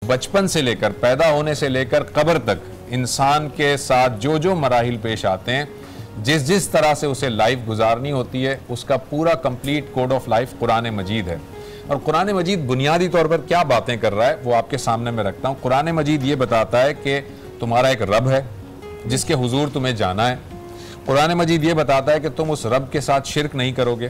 बचपन से लेकर, पैदा होने से लेकर कब्र तक इंसान के साथ जो जो मराहिल पेश आते हैं, जिस जिस तरह से उसे लाइफ गुजारनी होती है, उसका पूरा कंप्लीट कोड ऑफ लाइफ कुरान मजीद है। और कुरान मजीद बुनियादी तौर पर क्या बातें कर रहा है वो आपके सामने मैं रखता हूँ। कुरान मजीद ये बताता है कि तुम्हारा एक रब है जिसके हुजूर तुम्हें जाना है। कुरान मजीद ये बताता है कि तुम उस रब के साथ शिरक नहीं करोगे।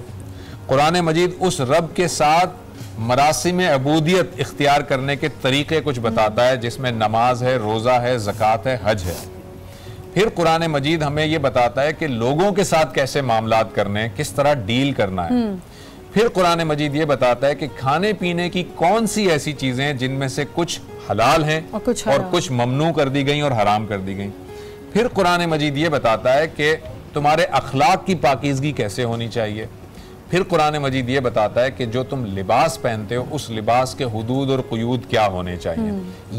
कुरान मजीद उस रब के साथ मरासिम अबूदियत इख्तियार करने के तरीक़े कुछ बताता है, जिसमें नमाज है, रोज़ा है, ज़कात है, हज है। फिर कुरान मजीद हमें ये बताता है कि लोगों के साथ कैसे मामलात करने हैं, किस तरह डील करना है। फिर कुरान मजीद ये बताता है कि खाने पीने की कौन सी ऐसी चीज़ें हैं जिनमें से कुछ हलाल हैं और कुछ ममनू कर दी गई और हराम कर दी गई। फिर कुरान मजीद ये बताता है कि तुम्हारे अखलाक की पाकीज़गी कैसे होनी चाहिए। फिर कुरान मजीद ये बताता है कि जो तुम लिबास पहनते हो उस लिबास के हुदूद और क़ुयूद क्या होने चाहिए।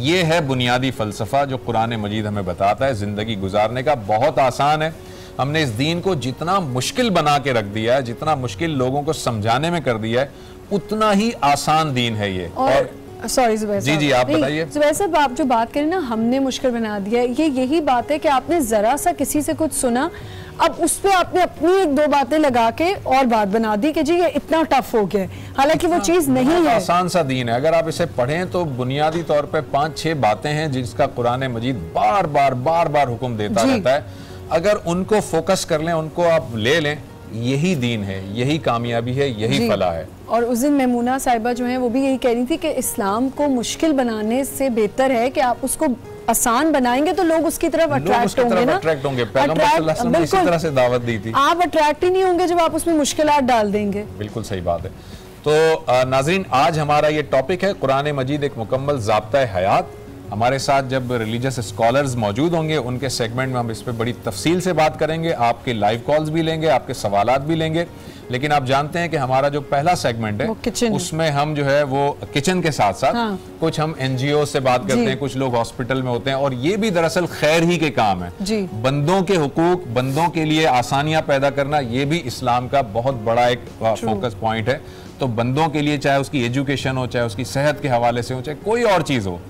ये है बुनियादी फ़लसफ़ा जो कुरान मजीद हमें बताता है ज़िंदगी गुजारने का। बहुत आसान है। हमने इस दीन को जितना मुश्किल बना के रख दिया है, जितना मुश्किल लोगों को समझाने में कर दिया है, उतना ही आसान दीन है ये। और सॉरी ज़ुबैर साहब, जी आप बताइए। ज़ुबैर साहब, आप जो बात करें ना, हमने मुश्किल बना दिया है, ये यही बात है कि आपने ज़रा सा किसी से कुछ सुना, अब उस पर आपने अपनी एक दो बातें लगा के और बात बना दी कि जी ये इतना टफ हो गया, हालांकि वो चीज़ नहीं है। आसान सा दीन है। अगर आप इसे पढ़ें तो बुनियादी तौर पे 5-6 बातें हैं जिसका कुरान मजीद बार बार हुक्म देता रहता है। अगर उनको फोकस कर लें, उनको आप ले लें, यही दीन है, यही कामयाबी है, यही फलाह है। और उस दिन मेमूना साहिबा जो है वो भी यही कह रही थी कि इस्लाम को मुश्किल बनाने से बेहतर है कि आप उसको आसान बनाएंगे तो लोग उसकी तरफ अट्रैक्ट होंगे ना। पैगंबर सल्लल्लाहु अलैहि वसल्लम ने इसी तरह से दावत दी थी। आप अट्रैक्ट ही नहीं होंगे जब आप उसमें मुश्किलात डाल देंगे। बिल्कुल सही बात है। तो नाज़रीन, आज हमारा ये टॉपिक है कुरान मजीद एक मुकम्मल ज़ाब्ता हयात। हमारे साथ जब रिलीजियस स्कॉलर्स मौजूद होंगे उनके सेगमेंट में हम इस पर बड़ी तफसील से बात करेंगे। आपके लाइव कॉल्स भी लेंगे, आपके सवालात भी लेंगे। लेकिन आप जानते हैं कि हमारा जो पहला सेगमेंट है उसमें हम जो है वो किचन के साथ साथ कुछ हम NGO से बात करते हैं, कुछ लोग हॉस्पिटल में होते हैं, और ये भी दरअसल खैर ही के काम है। बंदों के हुकूक, बंदों के लिए आसानियां पैदा करना, ये भी इस्लाम का बहुत बड़ा एक फोकस पॉइंट है। तो बंदों के लिए, चाहे उसकी एजुकेशन हो, चाहे उसकी सेहत के हवाले से हो, चाहे कोई और चीज हो,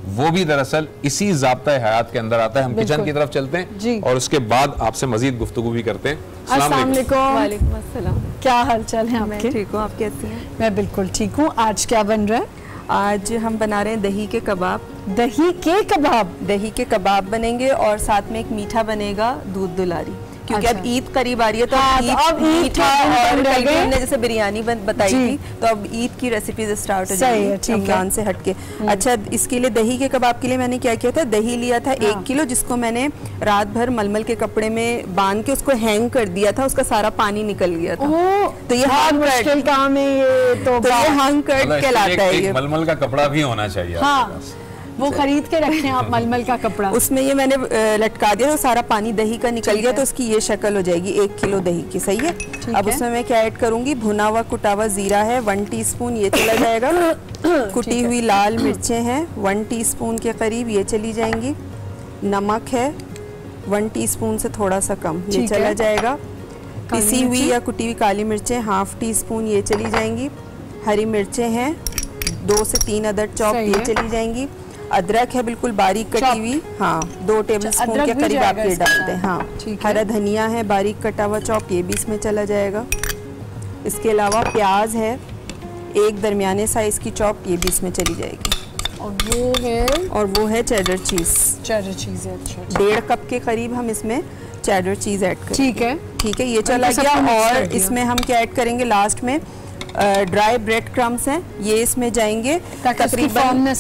वो भी दरअसल इसी ज़ाब्ता हयात के अंदर आता है। हम किचन की तरफ चलते हैं और उसके बाद आपसे मजीद गुफ्तगू भी करते हैं। अस्सलाम वालेकुम। क्या हाल चाल है आपके? ठीक हूँ, आप कैसी हैं? मैं बिल्कुल ठीक हूँ। आज क्या बन रहा है? आज हम बना रहे हैं दही के कबाब। दही के कबाब? दही के कबाब बनेंगे और साथ में एक मीठा बनेगा, दूध दुलारी, क्योंकि अब ईद करीब आ रही है तो अब मीठा और हमने जैसे बिरयानी बताई थी, तो अब ईद की रेसिपीज स्टार्ट हो जाएगी रमजान से हटके। अच्छा, इसके लिए दही के कबाब के लिए मैंने क्या किया था, दही लिया था 1 किलो, जिसको मैंने रात भर मलमल के कपड़े में बांध के उसको हैंग कर दिया था, उसका सारा पानी निकल गया था। तो ये मुश्किल काम है ये, तो ये हैंग कर्ड कहलाता है। ये मलमल का कपड़ा भी होना चाहिए। वो खरीद के रखें आप मलमल का कपड़ा। उसमें ये मैंने लटका दिया तो सारा पानी दही का निकल गया, तो उसकी ये शक्ल हो जाएगी 1 किलो दही की। सही है। अब उसमें मैं क्या ऐड करूंगी, भुना हुआ कुटा हुआ जीरा है 1 टीस्पून, ये चला जाएगा। कुटी हुई लाल मिर्चें हैं 1 टीस्पून के करीब, ये चली जाएंगी। नमक है 1 टीस्पून से थोड़ा सा कम, ये चला जाएगा। पिसी हुई या कुटी हुई काली मिर्चें 1/2 टीस्पून, ये चली जाएंगी। हरी मिर्चें हैं 2 से 3 अदद चॉप, ये चली जाएंगी। अदरक है बिल्कुल बारीक कटी हुई, 2 टेबलस्पून के करीब आप ये डाल दें। हरा धनिया है बारीक कटा हुआ चॉप, ये भी इसमें चला जाएगा। इसके अलावा प्याज है 1 दरमियाने साइज की चॉप, ये भी इसमें चली जाएगी। और वो है चेडर चीज। चेडर चीज है 1.5 कप के करीब हम इसमें चेडर चीज ऐड करें। ठीक है, ये चला गया। और इसमें हम क्या ऐड करेंगे लास्ट में, ड्राई ब्रेड क्रम्स हैं, ये इसमें जाएंगे तकरीबन,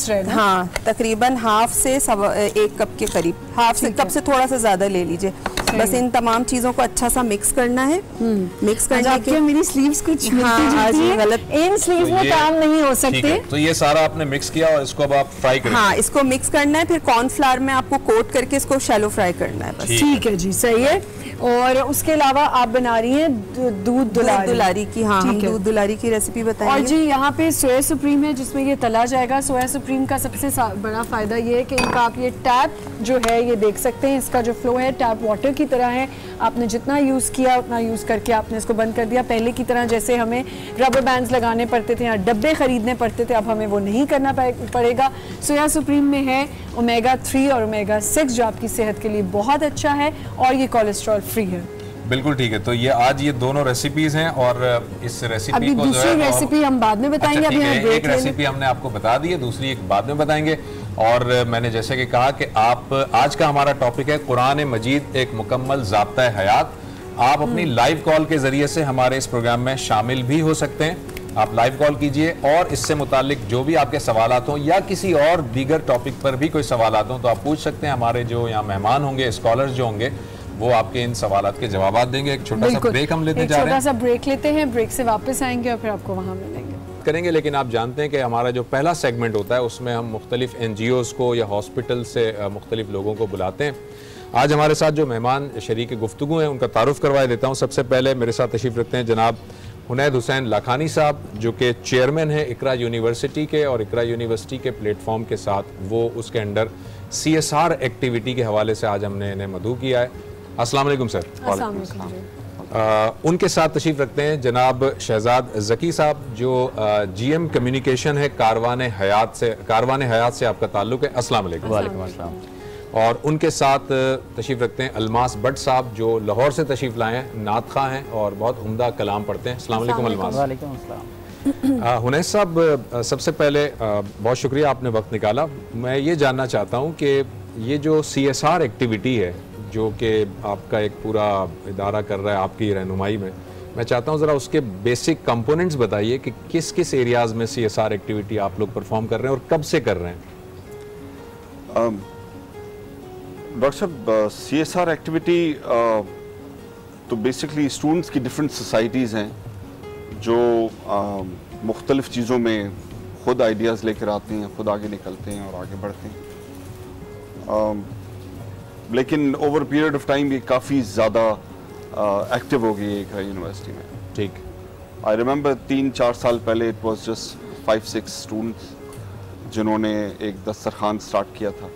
तकरीबन 1/2 से 1 कप के करीब, 1/2 कप से थोड़ा सा ज्यादा ले लीजिए। बस इन तमाम चीजों को अच्छा सा मिक्स करना है। मिक्स करने के मेरी स्लीव्स कुछ गलत, इन स्लीव्स में काम नहीं हो सकते। तो ये सारा आपने मिक्स किया और इसको अब आप फ्राई करेंगे। हाँ, इसको मिक्स करना है, फिर कॉर्नफ्लावर में आपको कोट करके इसको शैलो फ्राई करना है बस। ठीक है जी, सही है। और उसके अलावा आप बना रही हैं दूध दुलारी की। हाँ, हम दूध दुलारी की रेसिपी बताएंगे। और जी यहाँ पे सोया सुप्रीम है जिसमें ये तला जाएगा। सोया सुप्रीम का सबसे बड़ा फ़ायदा ये है कि इनका आप ये टैप जो है ये देख सकते हैं, इसका जो फ्लो है टैप वाटर की तरह है। आपने जितना यूज़ किया उतना यूज़ करके आपने इसको बंद कर दिया। पहले की तरह जैसे हमें रबर बैंड्स लगाने पड़ते थे या डब्बे खरीदने पड़ते थे, अब हमें वो नहीं करना पड़ेगा। सोया सुप्रीम में है ओमेगा 3 और ओमेगा 6 जो आपकी सेहत के लिए बहुत अच्छा है और ये कोलेस्ट्रॉल फ्री है। बिल्कुल ठीक है। तो ये आज ये दोनों रेसिपीज हैं और इस रेसिपी अभी को दूसरी रेसिपी हम बाद में बताएंगे। अच्छा, अभी एक रेसिपी हमने आपको बता दी है, दूसरी एक बाद में बताएंगे। और मैंने जैसे कि कहा कि आप आज का हमारा टॉपिक है कुरान मजीद एक मुकम्मल ज़ाब्ता हयात। आप अपनी लाइव कॉल के जरिए से हमारे इस प्रोग्राम में शामिल भी हो सकते हैं। आप लाइव कॉल कीजिए और इससे मुतालिक जो भी आपके सवालात हों या किसी और दीगर टॉपिक पर भी कोई सवालात हों तो आप पूछ सकते हैं। हमारे जो यहाँ मेहमान होंगे, स्कॉलर्स जो होंगे, वो आपके इन सवालात के जवाब देंगे। एक छोटा सा ब्रेक हम लेते जा रहे हैं। छोटा सा ब्रेक लेते हैं, ब्रेक से वापस आएंगे और फिर आपको वहाँ मिलेंगे करेंगे। लेकिन आप जानते हैं कि हमारा जो पहला सेगमेंट होता है उसमें हम मुख्तलिफ NGOs को या हॉस्पिटल से मुख्तलिफ लोगों को बुलाते हैं। आज हमारे साथ जो मेहमान शरीक गुफ्तगू हैं उनका तारुफ करवा देता हूँ। सबसे पहले मेरे साथ तशरीफ़ रखते हैं जनाब हुनैद हुसैन लाखानी साहब, जो कि चेयरमैन है इकरा यूनिवर्सिटी के, और इकरा यूनिवर्सिटी के प्लेटफॉर्म के साथ वो उसके अंडर CSR एक्टिविटी के हवाले से आज हमने इन्हें मदऊ किया है। अस्सलाम वालेकुम सर। उनके साथ तशरीफ़ रखते हैं जनाब शहजाद ज़की साहब, जो GM कम्युनिकेशन है कारवान हयात से आपका ताल्लुक़ है। अस्सलाम वालेकुम। वालेकुम अस्सलाम। और उनके साथ तशरीफ़ रखते हैं अलमास भट्ट साहब, जो लाहौर से तशरीफ़ लाए हैं, नात ख़्वाह हैं और बहुत उम्दा कलाम पढ़ते हैं। अस्सलाम वालेकुम अलमास। वालेकुम अस्सलाम। हुनैद साहब, सबसे पहले बहुत शुक्रिया आपने वक्त निकाला। मैं ये जानना चाहता हूँ कि ये जो CSR एक्टिविटी है जो कि आपका एक पूरा इदारा कर रहा है आपकी रहनुमाई में, मैं चाहता हूँ ज़रा उसके बेसिक कंपोनेंट्स बताइए कि किस किस एरियाज़ में CSR एक्टिविटी आप लोग परफॉर्म कर रहे हैं और कब से कर रहे हैं। डॉक्टर साहब, CSR एक्टिविटी तो बेसिकली स्टूडेंट्स की डिफरेंट सोसाइटीज़ हैं जो मुख्तलिफ चीज़ों में खुद आइडियाज़ लेकर आते हैं, खुद आगे निकलते हैं और आगे बढ़ते हैं। लेकिन ओवर पीरियड ऑफ टाइम ये काफ़ी ज़्यादा एक्टिव हो गई है इकरा यूनिवर्सिटी में। ठीक। आई रिमेंबर 3-4 साल पहले इट वाज जस्ट 5-6 स्टूडेंट्स जिन्होंने एक दस्तरखान स्टार्ट किया था।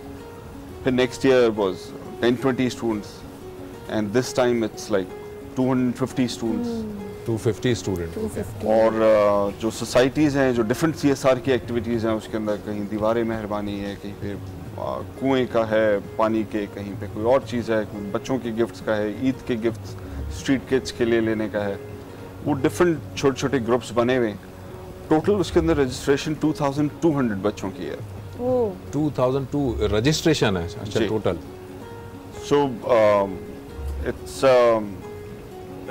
फिर next year was 10-20 students and this time it's like 250 students. 250 student. और जो सोसाइटीज़ हैं, जो डिफरेंट CSR की एक्टिविटीज़ हैं, उसके अंदर कहीं दीवारें मेहरबानी है, कहीं पे कुएं का है पानी के, कहीं पे कोई और चीज़ है, बच्चों के गिफ्ट्स का है, ईद के गिफ्ट्स स्ट्रीट किड्स के लिए लेने का है। वो डिफरेंट छोटे छोटे ग्रुप्स बने हुए। टोटल उसके अंदर रजिस्ट्रेशन 2200 बच्चों की है। 2002 रजिस्ट्रेशन है। अच्छा, टोटल। सो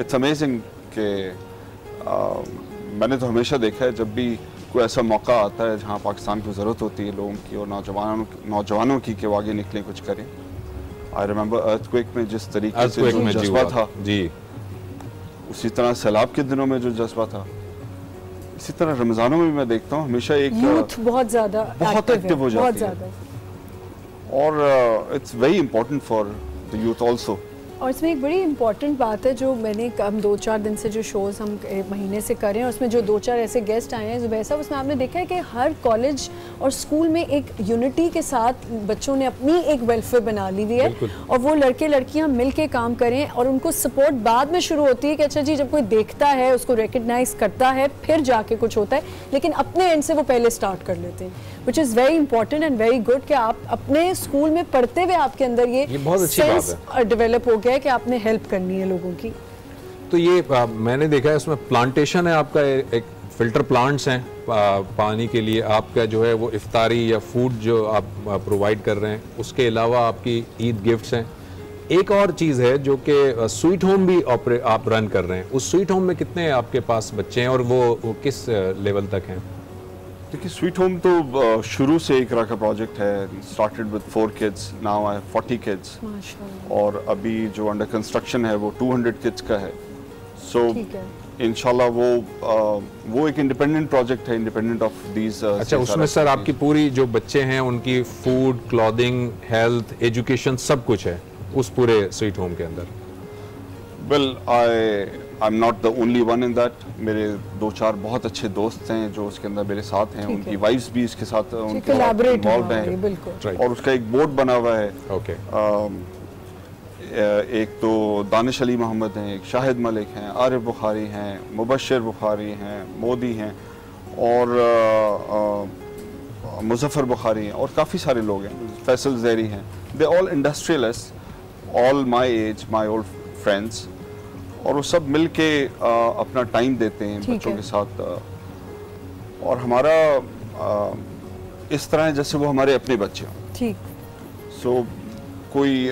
इट्स अमेजिंग कि मैंने तो हमेशा देखा है जब भी कोई ऐसा मौका आता है जहाँ पाकिस्तान को ज़रूरत होती है लोगों की और नौजवानों की कि वो आगे निकलें, कुछ करें। आई रिमेंबर अर्थक्वेक में जिस तरीके से जो जज्बा था जी, उसी तरह सैलाब के दिनों में जो जज्बा था, इसी तरह रमज़ानों में मैं देखता हूँ हमेशा एक यूथ बहुत ज़्यादा एक्टिव हो जाती है। और it's very important for the youth also. और इसमें एक बड़ी इंपॉर्टेंट बात है जो हम 2-4 दिन से जो शोज़ हम महीने से कर रहे हैं, उसमें जो 2-4 ऐसे गेस्ट आए हैं ज़ुबैर साहब, उसमें आपने देखा है कि हर कॉलेज और स्कूल में एक यूनिटी के साथ बच्चों ने अपनी एक वेलफेयर बना ली हुई है और वो लड़के लड़कियां मिल के काम करें और उनको सपोर्ट बाद में शुरू होती है कि अच्छा जी जब कोई देखता है उसको रिकग्नाइज करता है फिर जाके कुछ होता है, लेकिन अपने एंड से वो पहले स्टार्ट कर लेते हैं, which is very important and very good कि आप अपने स्कूल में पढ़ते हुए आपके अंदर ये सेंस डेवलप हो गया है कि आपने हेल्प करनी है लोगों की। तो ये मैंने देखा है उसमें प्लांटेशन है आपका, एक फिल्टर प्लांट्स हैं पानी के लिए, आपका जो है वो इफ्तारी या फूड जो आप प्रोवाइड कर रहे हैं, उसके अलावा आपकी ईद गिफ्ट्स हैं। एक और चीज़ है जो कि स्वीट होम भी आप रन कर रहे हैं। उस स्वीट होम में कितने आपके पास बच्चे हैं और वो किस लेवल तक हैं? देखिए, स्वीट होम तो शुरू से इकरा का प्रोजेक्ट है। Started with 4 kids, now I have 40 kids, और अभी जो अंडर कंस्ट्रक्शन है वो 200 किड्स का है। सो इंशाल्लाह वो एक इंडिपेंडेंट प्रोजेक्ट है, इंडिपेंडेंट ऑफ दीज। अच्छा, उसमें सर आपकी पूरी जो बच्चे हैं उनकी फूड, क्लॉथिंग, हेल्थ, एजुकेशन सब कुछ है उस पूरे स्वीट होम के अंदर? Well I am not the only one in that. मेरे 2-4 बहुत अच्छे दोस्त हैं जो उसके अंदर मेरे साथ हैं, उनकी वाइफ्स भी इसके साथ इन्वॉल्व हैं और उसका एक बोर्ड बना हुआ है। ओके। एक तो दानिश अली मोहम्मद हैं, एक शाहिद मलिक हैं, आरिफ बुखारी हैं, मुबशर बुखारी हैं, मोदी हैं और मुजफ्फर बुखारी हैं और काफ़ी सारे लोग हैं, फैसल ज़ैरी हैं। They all industrialist, all my age, my old friends, और वो सब मिल के अपना टाइम देते हैं बच्चों के साथ। और हमारा इस तरह है जैसे वो हमारे अपने बच्चे हों। ठीक। सो कोई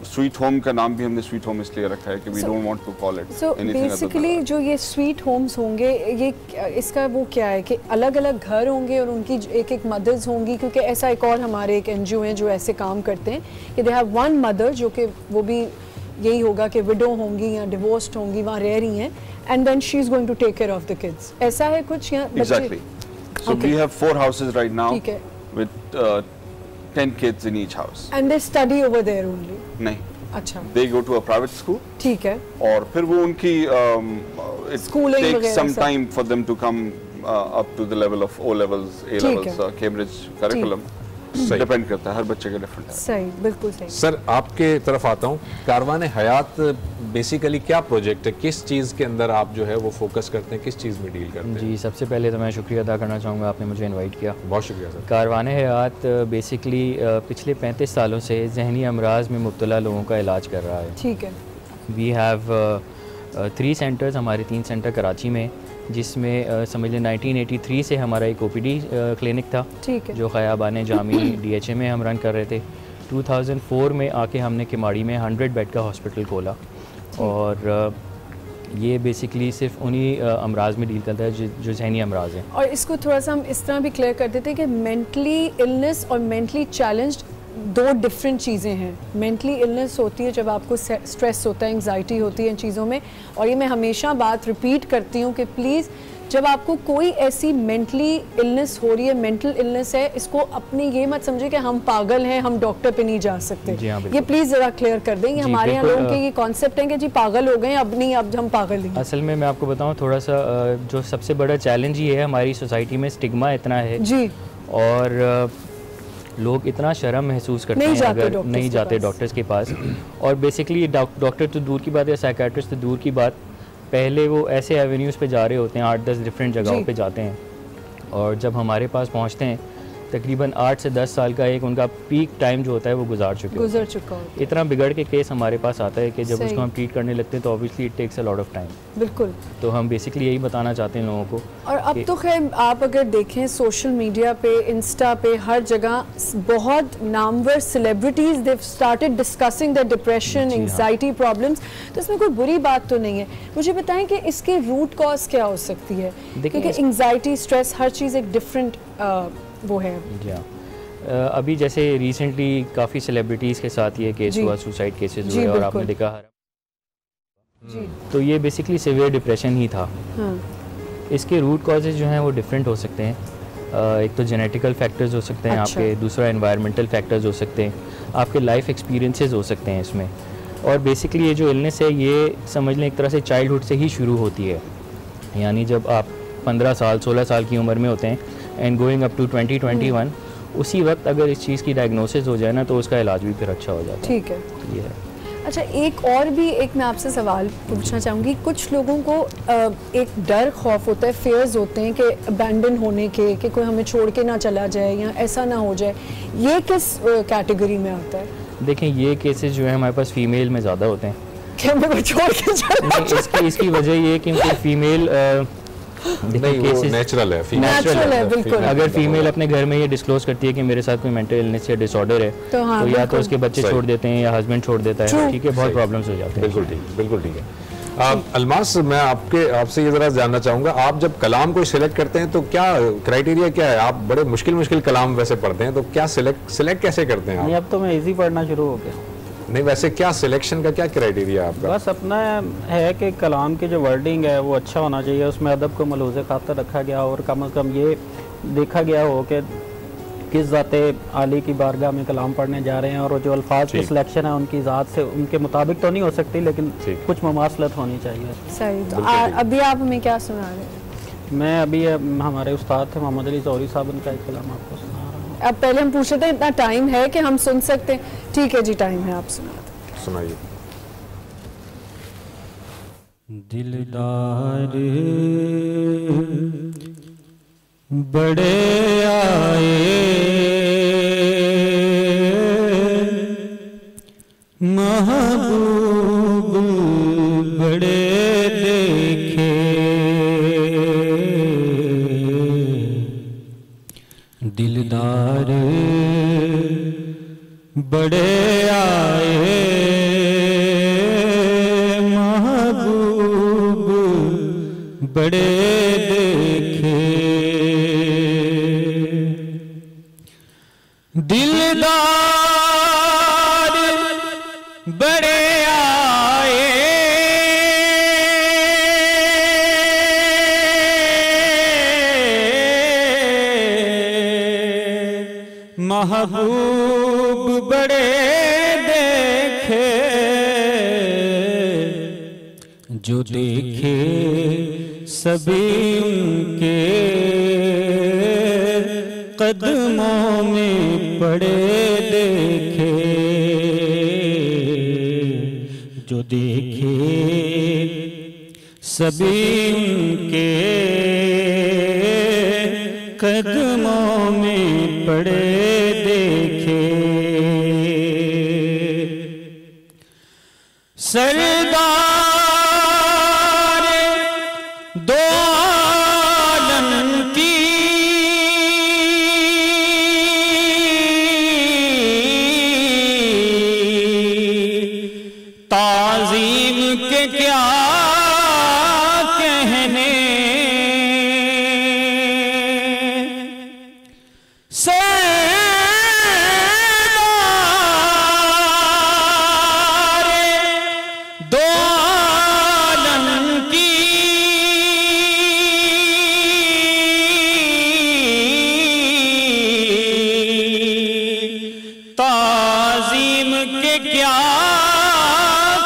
स्वीट होम का नाम भी हमने स्वीट होम इसलिए रखा है कि we don't want to call it anything. Basically जो ये स्वीट होम्स होंगे, ये इसका वो क्या है कि अलग अलग घर होंगे और उनकी एक एक मदर्स होंगी, क्योंकि ऐसा एक और हमारे एक एनजीओ है जो ऐसे काम करते हैं कि दे हैव वन मदर, जो कि वो भी यही होगा कि विडो होंगी या डिवोर्स्ड होंगी, वहाँ रह रही हैं, and then she is going to take care of the kids. ऐसा है कुछ या exactly. So we have 4 houses right now ठीक है, with 10 kids in each house. And they study over there only? नहीं। अच्छा। They go to a private school. ठीक है। और फिर वो उनकी it Schooling takes some time for them to come up to the level of O levels, A levels, Cambridge curriculum. Depend करता है, हर बच्चे का डिफरेंट है। सही, बिल्कुल सही। सर आपके तरफ आता हूँ, कारवान हयात बेसिकली क्या प्रोजेक्ट है, किस चीज़ के अंदर आप जो है वो फोकस करते हैं, किस चीज़ में डील करते हैं? जी, सबसे पहले तो मैं शुक्रिया अदा करना चाहूँगा, आपने मुझे इनवाइट किया। बहुत शुक्रिया सर। कारवान हयात बेसिकली पिछले 35 सालों से जहनी अमराज में मुब्तला लोगों का इलाज कर रहा है। ठीक है। वी हैव 3 सेंटर्स, हमारे 3 सेंटर कराची में, जिसमें समझ लें 1983 से हमारा एक ओपीडी क्लिनिक था जो ख़याबान जामी DHA में हम रन कर रहे थे। 2004 में आके हमने किमाड़ी में 100 बेड का हॉस्पिटल खोला और ये बेसिकली सिर्फ उन्हीं अमराज में डील करता है जो जहनी अमराज हैं। और इसको थोड़ा सा हम इस तरह भी क्लियर कर देते हैं कि मेंटली इलनेस और मेंटली चैलेंज्ड 2 डिफरेंट चीज़ें हैं। मेंटली इलनेस होती है जब आपको स्ट्रेस होता है, एंग्जाइटी होती है इन चीज़ों में, और ये मैं हमेशा बात रिपीट करती हूँ कि प्लीज़ जब आपको कोई ऐसी मेंटली इलनेस हो रही है, मेंटल इलनेस है, इसको अपनी ये मत समझे कि हम पागल हैं, हम डॉक्टर पे नहीं जा सकते। ये प्लीज़ ज़रा क्लियर कर दें। ये हमारे यहाँ लोगों के ये कॉन्सेप्ट है कि जी पागल हो गए, अब नहीं, अब हम पागल नहीं। असल में मैं आपको बताऊँ थोड़ा सा, जो सबसे बड़ा चैलेंज ये है हमारी सोसाइटी में, स्टिग्मा इतना है जी, और लोग इतना शर्म महसूस करते हैं अगर नहीं जाते डॉक्टर्स के पास। और बेसिकली डॉक्टर तो दूर की बात है, साइकियाट्रिस्ट तो दूर की बात, पहले वो ऐसे एवेन्यूज़ पे जा रहे होते हैं, 8-10 डिफरेंट जगहों पे जाते हैं, और जब हमारे पास पहुंचते हैं तकरीबन 8 से 10 साल का एक उनका पीक टाइम जो होता है वो गुजर चुका है। इतना बिगड़ के केस हमारे पास आता है कि जब उसको हम ट्रीट करने लगते हैं तो obviously it takes a lot of time. बिल्कुल। तो हम बेसिकली यही बताना चाहते हैं लोगों को। और अब तो खैर आप अगर देखें सोशल मीडिया पे, इंस्टा पे, हर जगह बहुत Namvar celebrities they started discussing the depression, anxiety problems, तो इसमें कोई बुरी बात तो नहीं है। मुझे बताएं कि इसके रूट कॉज क्या हो सकती है, क्योंकि एंग्जाइटी, स्ट्रेस, हर चीज़ एक डिफरेंट वो है। अभी जैसे रिसेंटली काफ़ी सेलिब्रिटीज़ के साथ ये केस हुआ, सुसाइड केसेस हुए, और आपने देखा तो ये बेसिकली सिवियर डिप्रेशन ही था। इसके रूट कॉजेज जो हैं वो डिफरेंट हो सकते हैं। एक तो जेनेटिकल फैक्टर्स हो सकते हैं आपके, दूसरा एनवायरमेंटल फैक्टर्स हो सकते हैं, आपके लाइफ एक्सपीरियंसेस हो सकते हैं इसमें। और बेसिकली ये जो इलनेस है ये समझ लें एक तरह से चाइल्डहुड से ही शुरू होती है, यानी जब आप 15 साल 16 साल की उम्र में होते हैं एंड गोइंग अप टू 20-21, उसी वक्त अगर इस चीज़ की डायग्नोसिस हो जाए ना तो उसका इलाज भी फिर अच्छा हो जाता है। ठीक है, ये है। अच्छा, एक और भी एक मैं आपसे सवाल पूछना चाहूँगी। कुछ लोगों को एक डर, खौफ होता है, फेयर्स होते हैं कि अबैंडन होने के, कि कोई हमें छोड़ के ना चला जाए या ऐसा ना हो जाए, ये किस कैटेगरी में आता है? देखें, ये केसेस जो है हमारे पास फीमेल में ज़्यादा होते हैं कि हमें छोड़ के चला। इसकी वजह ये कि फीमेल नेचुरल है बिल्कुल। अगर फीमेल अपने घर में ये डिस्क्लोज करती है कि मेरे साथ कोई मेंटल इलनेस या डिसऑर्डर है तो या तो उसके बच्चे छोड़ देते हैं या हस्बैंड छोड़ देता है, ठीक है, बहुत प्रॉब्लम्स हो जाते हैं। बिल्कुल ठीक, बिल्कुल ठीक है। अलमास, मैं आपसे ये ज़रा जानना चाहूँगा, आप जब कलाम को सिलेक्ट करते हैं तो क्या क्राइटेरिया क्या है? आप बड़े मुश्किल कलाम वैसे पढ़ते हैं, तो क्या सिलेक्ट कैसे करते हैं? अब तो मैं इजी पढ़ना शुरू हो गया। नहीं, वैसे क्या सिलेक्शन का क्या क्राइटेरिया आपका? बस अपना है कि कलाम की जो वर्डिंग है वो अच्छा होना चाहिए, उसमें अदब को मलूज़े खातर रखा गया, और कम से कम ये देखा गया हो कि किस ज़ाते आली की बारगाह में कलाम पढ़ने जा रहे हैं, और जो अल्फाज की सिलेक्शन है उनकी ज़ात से उनके मुताबिक तो नहीं हो सकती, लेकिन कुछ ममासलत होनी चाहिए। सही। तो अभी आप हमें क्या सुना रहे हैं? मैं अभी हमारे उस्ताद थे मोहम्मद अली ज़ौहरी साहब, उनका एक कलाम आपको सुना रहा हूँ। अब पहले हम पूछ रहे थे इतना टाइम है कि हम सुन सकते हैं? ठीक है जी, टाइम है, आप सुनाइए। दिलदार बड़े आए महबूब बड़े देखे, दिलदार बड़े आए महबूब बड़े देखे, दिलदार बड़े आए महबूब बड़े देखे, जो देखे सभी उनके कदमों में पड़े देखे, जो देखे सभी उनके कदमों में पड़े देखे, सरदार दो आलम की ताज़ीम के क्या कहने, दो आलम की ताज़ीम के क्या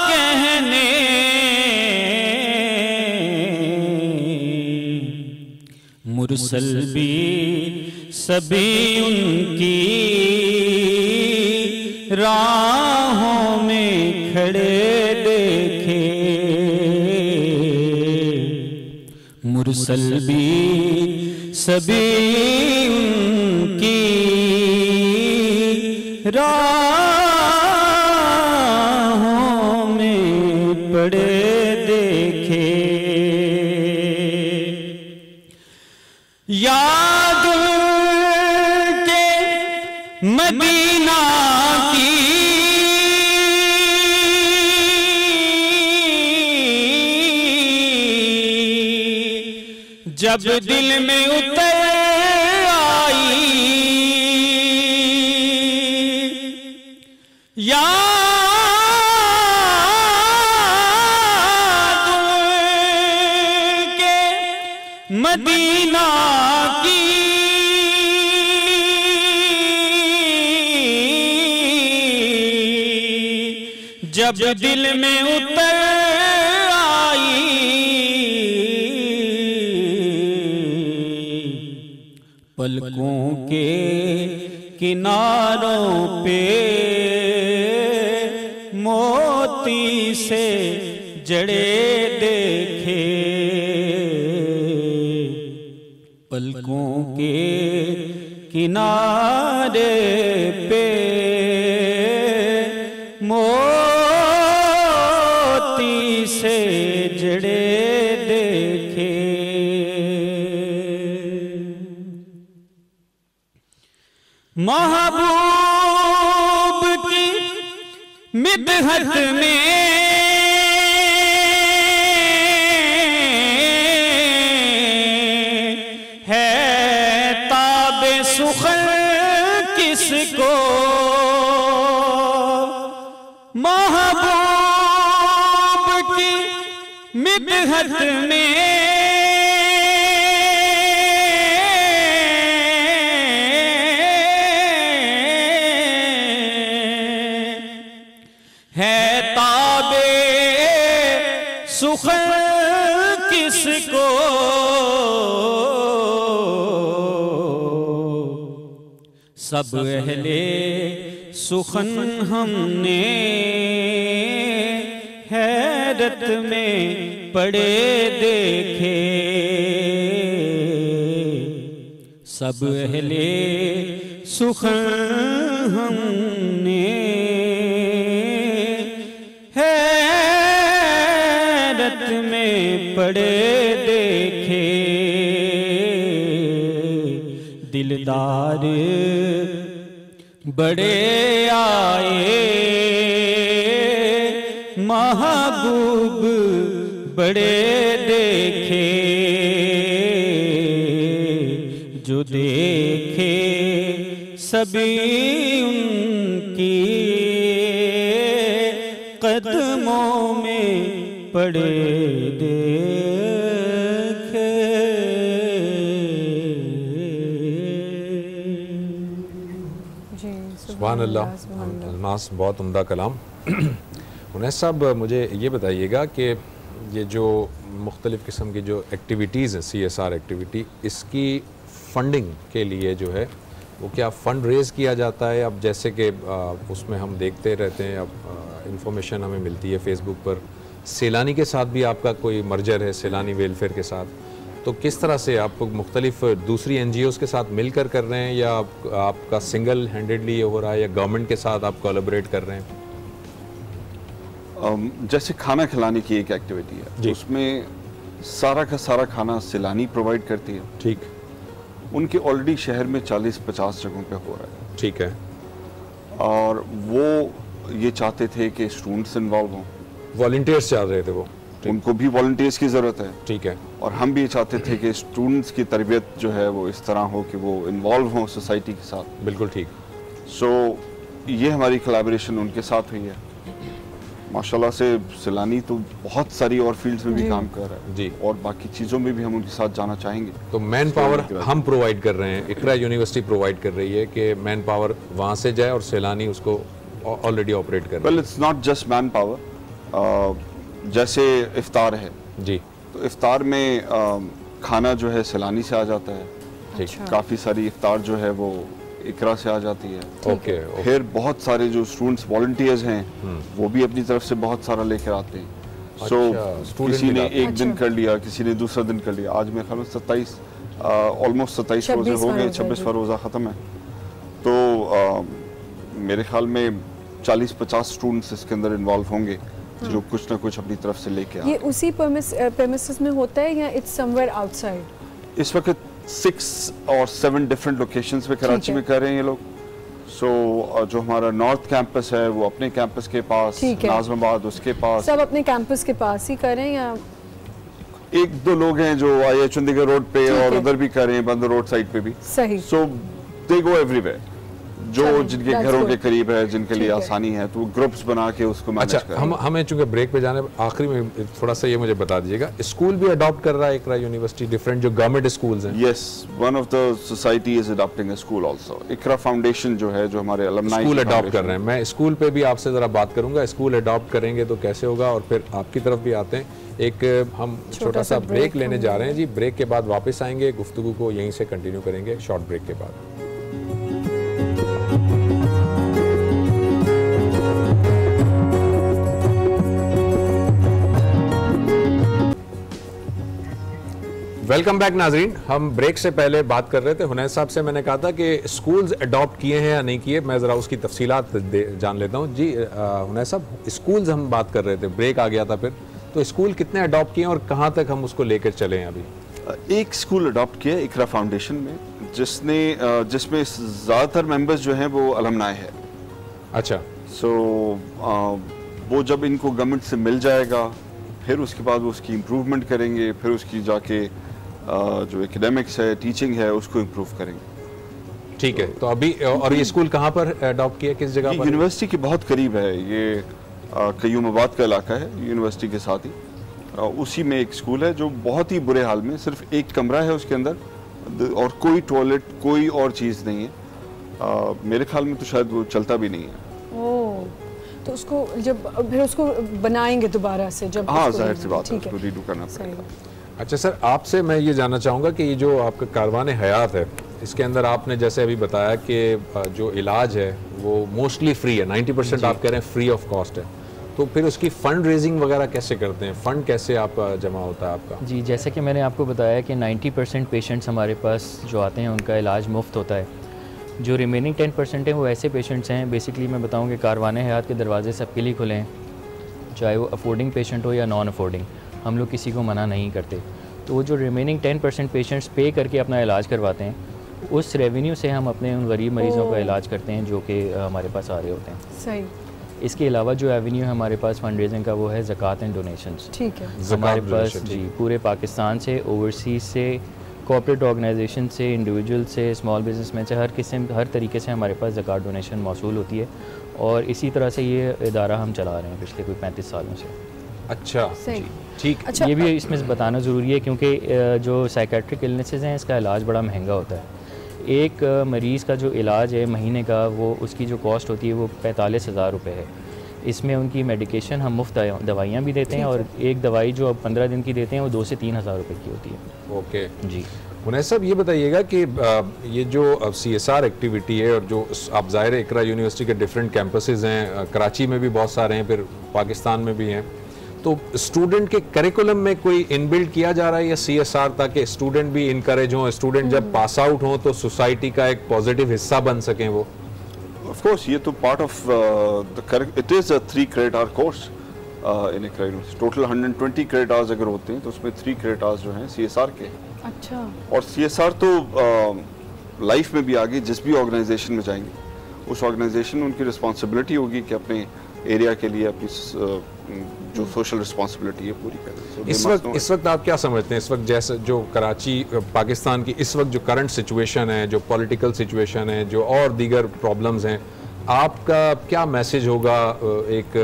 कहने, मुरसल भी सभी उनकी राहों में खड़े देखे, मुरसल भी सभी उनकी राहों में पड़े देखे, याद के मदीना की जब दिल में उतर आई, याद के मदीना की जब दिल में उतर आई, पलकों के किनारों पे मोती से जड़े देखे, पलकों के किनारे पे मोती से जड़े देखे, महबूब की मिदहत में है ताबे सुखर किसको, महबूब की मिदहत में सुखन किसको सब अहले सुखन हमने हैरत में पड़े देखे, सब अहले सुखन हमने हैरत में पड़े देखे, दिलदार बड़े आए महबूब बड़े देखे, जो देखे सभी उनकी कदमों में पड़े देखे। सुभान अल्लाह, अल्मास, बहुत उम्दा कलाम। उनैस साहब, मुझे ये बताइएगा कि ये जो मुख्तलिफ़ किस्म की जो एक्टिविटीज़ हैं, CSR एक्टिविटी, इसकी फ़ंडिंग के लिए जो है वो क्या फ़ंड रेज़ किया जाता है? अब जैसे कि उसमें हम देखते रहते हैं, अब इंफॉर्मेशन हमें मिलती है फ़ेसबुक पर, सैलानी के साथ भी आपका कोई मर्जर है, सैलानी वेलफेयर के साथ, तो किस तरह से आप मुख्तलिफ दूसरी NGOs के साथ मिलकर कर रहे हैं, या आपका सिंगल हैंडेडली हो रहा है, या गवर्नमेंट के साथ आप कोलैबोरेट कर रहे हैं? जैसे खाना खिलाने की एक एक्टिविटी है, उसमें सारा का सारा खाना सैलानी प्रोवाइड करती है। ठीक। उनके ऑलरेडी शहर में 40-50 जगहों पे हो रहा है। ठीक है। और वो ये चाहते थे कि स्टूडेंट्स इन्वॉल्व हों, वॉलंटियर्स चाह रहे थे वो, उनको भी वॉलंटियर्स की ज़रूरत है। ठीक है। और हम भी चाहते थे कि स्टूडेंट्स की तरबियत जो है वो इस तरह हो कि वो इन्वॉल्व हों सोसाइटी के साथ। बिल्कुल ठीक। सो ये हमारी कोलैबोरेशन उनके साथ हुई है। माशाल्लाह से सैलानी तो बहुत सारी और फील्ड्स में भी काम कर रहा है जी, और बाकी चीज़ों में भी हम उनके साथ जाना चाहेंगे। तो मैन पावर हम प्रोवाइड कर रहे हैं, इकरा यूनिवर्सिटी प्रोवाइड कर रही है कि मैन पावर वहाँ से जाए और सैलानी उसको ऑलरेडी ऑपरेट कर रहे हैं। Well, it's not just man power. जैसे इफ्तार है जी, तो इफ्तार में खाना जो है सैलानी से आ जाता है। ठीक। काफ़ी सारी इफ्तार जो है वो इकरा से आ जाती है। ओके। फिर बहुत सारे जो स्टूडेंट्स वॉलंटियर्स हैं वो भी अपनी तरफ से बहुत सारा लेकर आते हैं। सो किसी ने एक दिन कर लिया, किसी ने दूसरा दिन कर लिया। आज मेरे ख्याल में 27 रोजे हो गए, 26वां रोज़ा ख़त्म है। तो मेरे ख्याल में 40-50 स्टूडेंट्स इसके अंदर इन्वॉल्व होंगे जो कुछ ना कुछ अपनी तरफ से लेके आए। ये उसी प्रेमिसेस में होता है या इट्स समवेयर आउटसाइड? इस वक्त 6 और 7 डिफरेंट लोकेशंस पे कराची में कर रहे हैं ये लोग। सो जो हमारा नॉर्थ कैंपस है वो अपने कैंपस के पास, नाज़िमाबाद उसके पास, सब अपने कैंपस के पास ही कर रहे हैं, या 1-2 लोग हैं जो IH चंडीगढ़ रोड पे और उधर भी कर रहे हैं, बंदर रोड साइड पे भी। सही। सो दे गो एवरीवेयर, जो जिनके घरों के करीब है, जिनके लिए आसानी है, तो वो ग्रुप्स बना के उसको मैनेज कर रहे हैं। हमें चूंकि ब्रेक पे जाने, आखिरी में थोड़ा सा ये मुझे बता दीजिएगा, स्कूल भी अडॉप्ट कर रहा है इकरा यूनिवर्सिटी, डिफरेंट जो गवर्नमेंट स्कूल्स हैं? Yes, one of the society is adopting a school also. Iqra foundation जो है, जो हमारे अलुमनाई स्कूल अडॉप्ट कर रहे हैं। मैं स्कूल पे भी आपसे ज़रा बात करूंगा, स्कूल अडॉप्ट करेंगे तो कैसे होगा, और फिर आपकी तरफ भी आते हैं। एक हम छोटा सा ब्रेक लेने जा रहे हैं जी, ब्रेक के बाद वापस आएंगे, गुफ्तगू को यहीं से कंटिन्यू करेंगे शॉर्ट ब्रेक के बाद। वेलकम बैक नाजरीन। हम ब्रेक से पहले बात कर रहे थे, हुनैस साहब से मैंने कहा था कि स्कूल्स अडॉप्ट किए हैं या नहीं किए, मैं ज़रा उसकी तफसीलात जान लेता हूँ जी। हुनैस साहब, स्कूल्स हम बात कर रहे थे, ब्रेक आ गया था फिर, तो स्कूल कितने अडॉप्ट किए और कहाँ तक हम उसको लेकर चले हैं अभी? एक स्कूल अडॉप्ट किया इकरा फाउंडेशन में, जिसमें ज़्यादातर मेंबर्स जो हैं वो अलुमनाई है। अच्छा। सो वो जब इनको गवर्नमेंट से मिल जाएगा, फिर उसके बाद वो उसकी इम्प्रूवमेंट करेंगे, फिर उसकी जाके जो एकेडमिक्स है, टीचिंग है, उसको इम्प्रूव करेंगे। ठीक है। तो अभी और ये स्कूल कहाँ पर अडॉप्ट किया, किस जगह पर? यूनिवर्सिटी के बहुत करीब है, ये कयूमाबाद का इलाका है, यूनिवर्सिटी के साथ ही उसी में एक स्कूल है जो बहुत ही बुरे हाल में, सिर्फ एक कमरा है उसके अंदर और कोई टॉयलेट, कोई और चीज़ नहीं है। मेरे ख्याल में तो शायद वो चलता भी नहीं है। ओह, तो उसको जब फिर उसको बनाएंगे दोबारा से जब, हाँ जाहिर सी बात है, उसको रीडू करना पड़ेगा। अच्छा सर, आपसे मैं ये जानना चाहूँगा कि ये जो आपका कारवान हयात है, इसके अंदर आपने जैसे अभी बताया कि जो इलाज है वो मोस्टली फ्री है, 90% आप कह रहे हैं फ्री ऑफ कॉस्ट है, तो फिर उसकी फ़ंड रेजिंग वगैरह कैसे करते हैं? फ़ंड कैसे आपका जमा होता है आपका? जी, जैसे कि मैंने आपको बताया कि 90% पेशेंट्स हमारे पास जो आते हैं उनका इलाज मुफ्त होता है। जो रिमेनिंग 10% हैं वो ऐसे पेशेंट्स हैं, बेसिकली मैं बताऊं कि कारवान हयात के दरवाजे सबके लिए खुले हैं, चाहे वो अफोर्डिंग पेशेंट हो या नॉन अफोर्डिंग, हम लोग किसी को मना नहीं करते। तो वो जो रिमेनिंग 10% पेशेंट्स पे करके अपना इलाज करवाते हैं, उस रेवेन्यू से हम अपने उन गरीब मरीज़ों का इलाज करते हैं जो कि हमारे पास आ रहे होते हैं। सही। इसके अलावा जो एवेन्यू है हमारे पास फंड रेजिंग का वो है ज़कात एंड डोनेशंस। ठीक है। हमारे पास जी पूरे पाकिस्तान से, ओवरसीज़ से, कॉर्पोरेट ऑर्गेनाइजेशन से, इंडिविजुअल से, स्मॉल बिजनेसमैन से, हर तरीके से हमारे पास ज़कात डोनेशन मौसूल होती है और इसी तरह से ये इदारा हम चला रहे हैं पिछले कोई 35 सालों से। अच्छा, ठीक। अच्छा, ये भी इसमें बताना ज़रूरी है क्योंकि जो साइकेट्रिक इलनेसेस हैं इसका इलाज बड़ा महंगा होता है। एक मरीज़ का जो इलाज है महीने का, वो उसकी जो कॉस्ट होती है वो 45,000 रुपये है। इसमें उनकी मेडिकेशन हम मुफ्त दवाइयाँ भी देते हैं और एक दवाई जो अब 15 दिन की देते हैं वो 2 से 3 हज़ार रुपये की होती है। ओके जी। मुनैस साहब, ये बताइएगा कि ये जो CSR एक्टिविटी है और जो आप ज़ाहिर इकरा यूनिवर्सिटी के डिफरेंट कैंपसेस हैं, कराची में भी बहुत सारे हैं, फिर पाकिस्तान में भी हैं, तो स्टूडेंट के करिकुलम में कोई इनबिल्ड किया जा रहा है या CSR, ताकि स्टूडेंट भी इनकरेज हों, स्टूडेंट जब पास आउट हों तो सोसाइटी का एक पॉजिटिव हिस्सा बन सकें वो? Of course, ये तो part of it is a 3 credit hour course in Iqra university. Total 120 credit hours अगर होते हैं तो उसमें 3 क्रेडिट आवर्स जो हैं CSR के। अच्छा। और CSR तो लाइफ में भी आगे जिस भी ऑर्गेनाइजेशन में जाएंगे उस ऑर्गेनाइजेशन में उनकी रिस्पॉन्सिबिलिटी होगी कि अपने एरिया के लिए अपनी जो सोशल रिस्पॉन्सिबिलिटी है पूरी करें। इस वक्त आप क्या समझते हैं, इस वक्त जैसे जो कराची पाकिस्तान की इस वक्त जो करंट सिचुएशन है, जो पॉलिटिकल सिचुएशन है, जो और दीगर प्रॉब्लम्स हैं, आपका क्या मैसेज होगा एक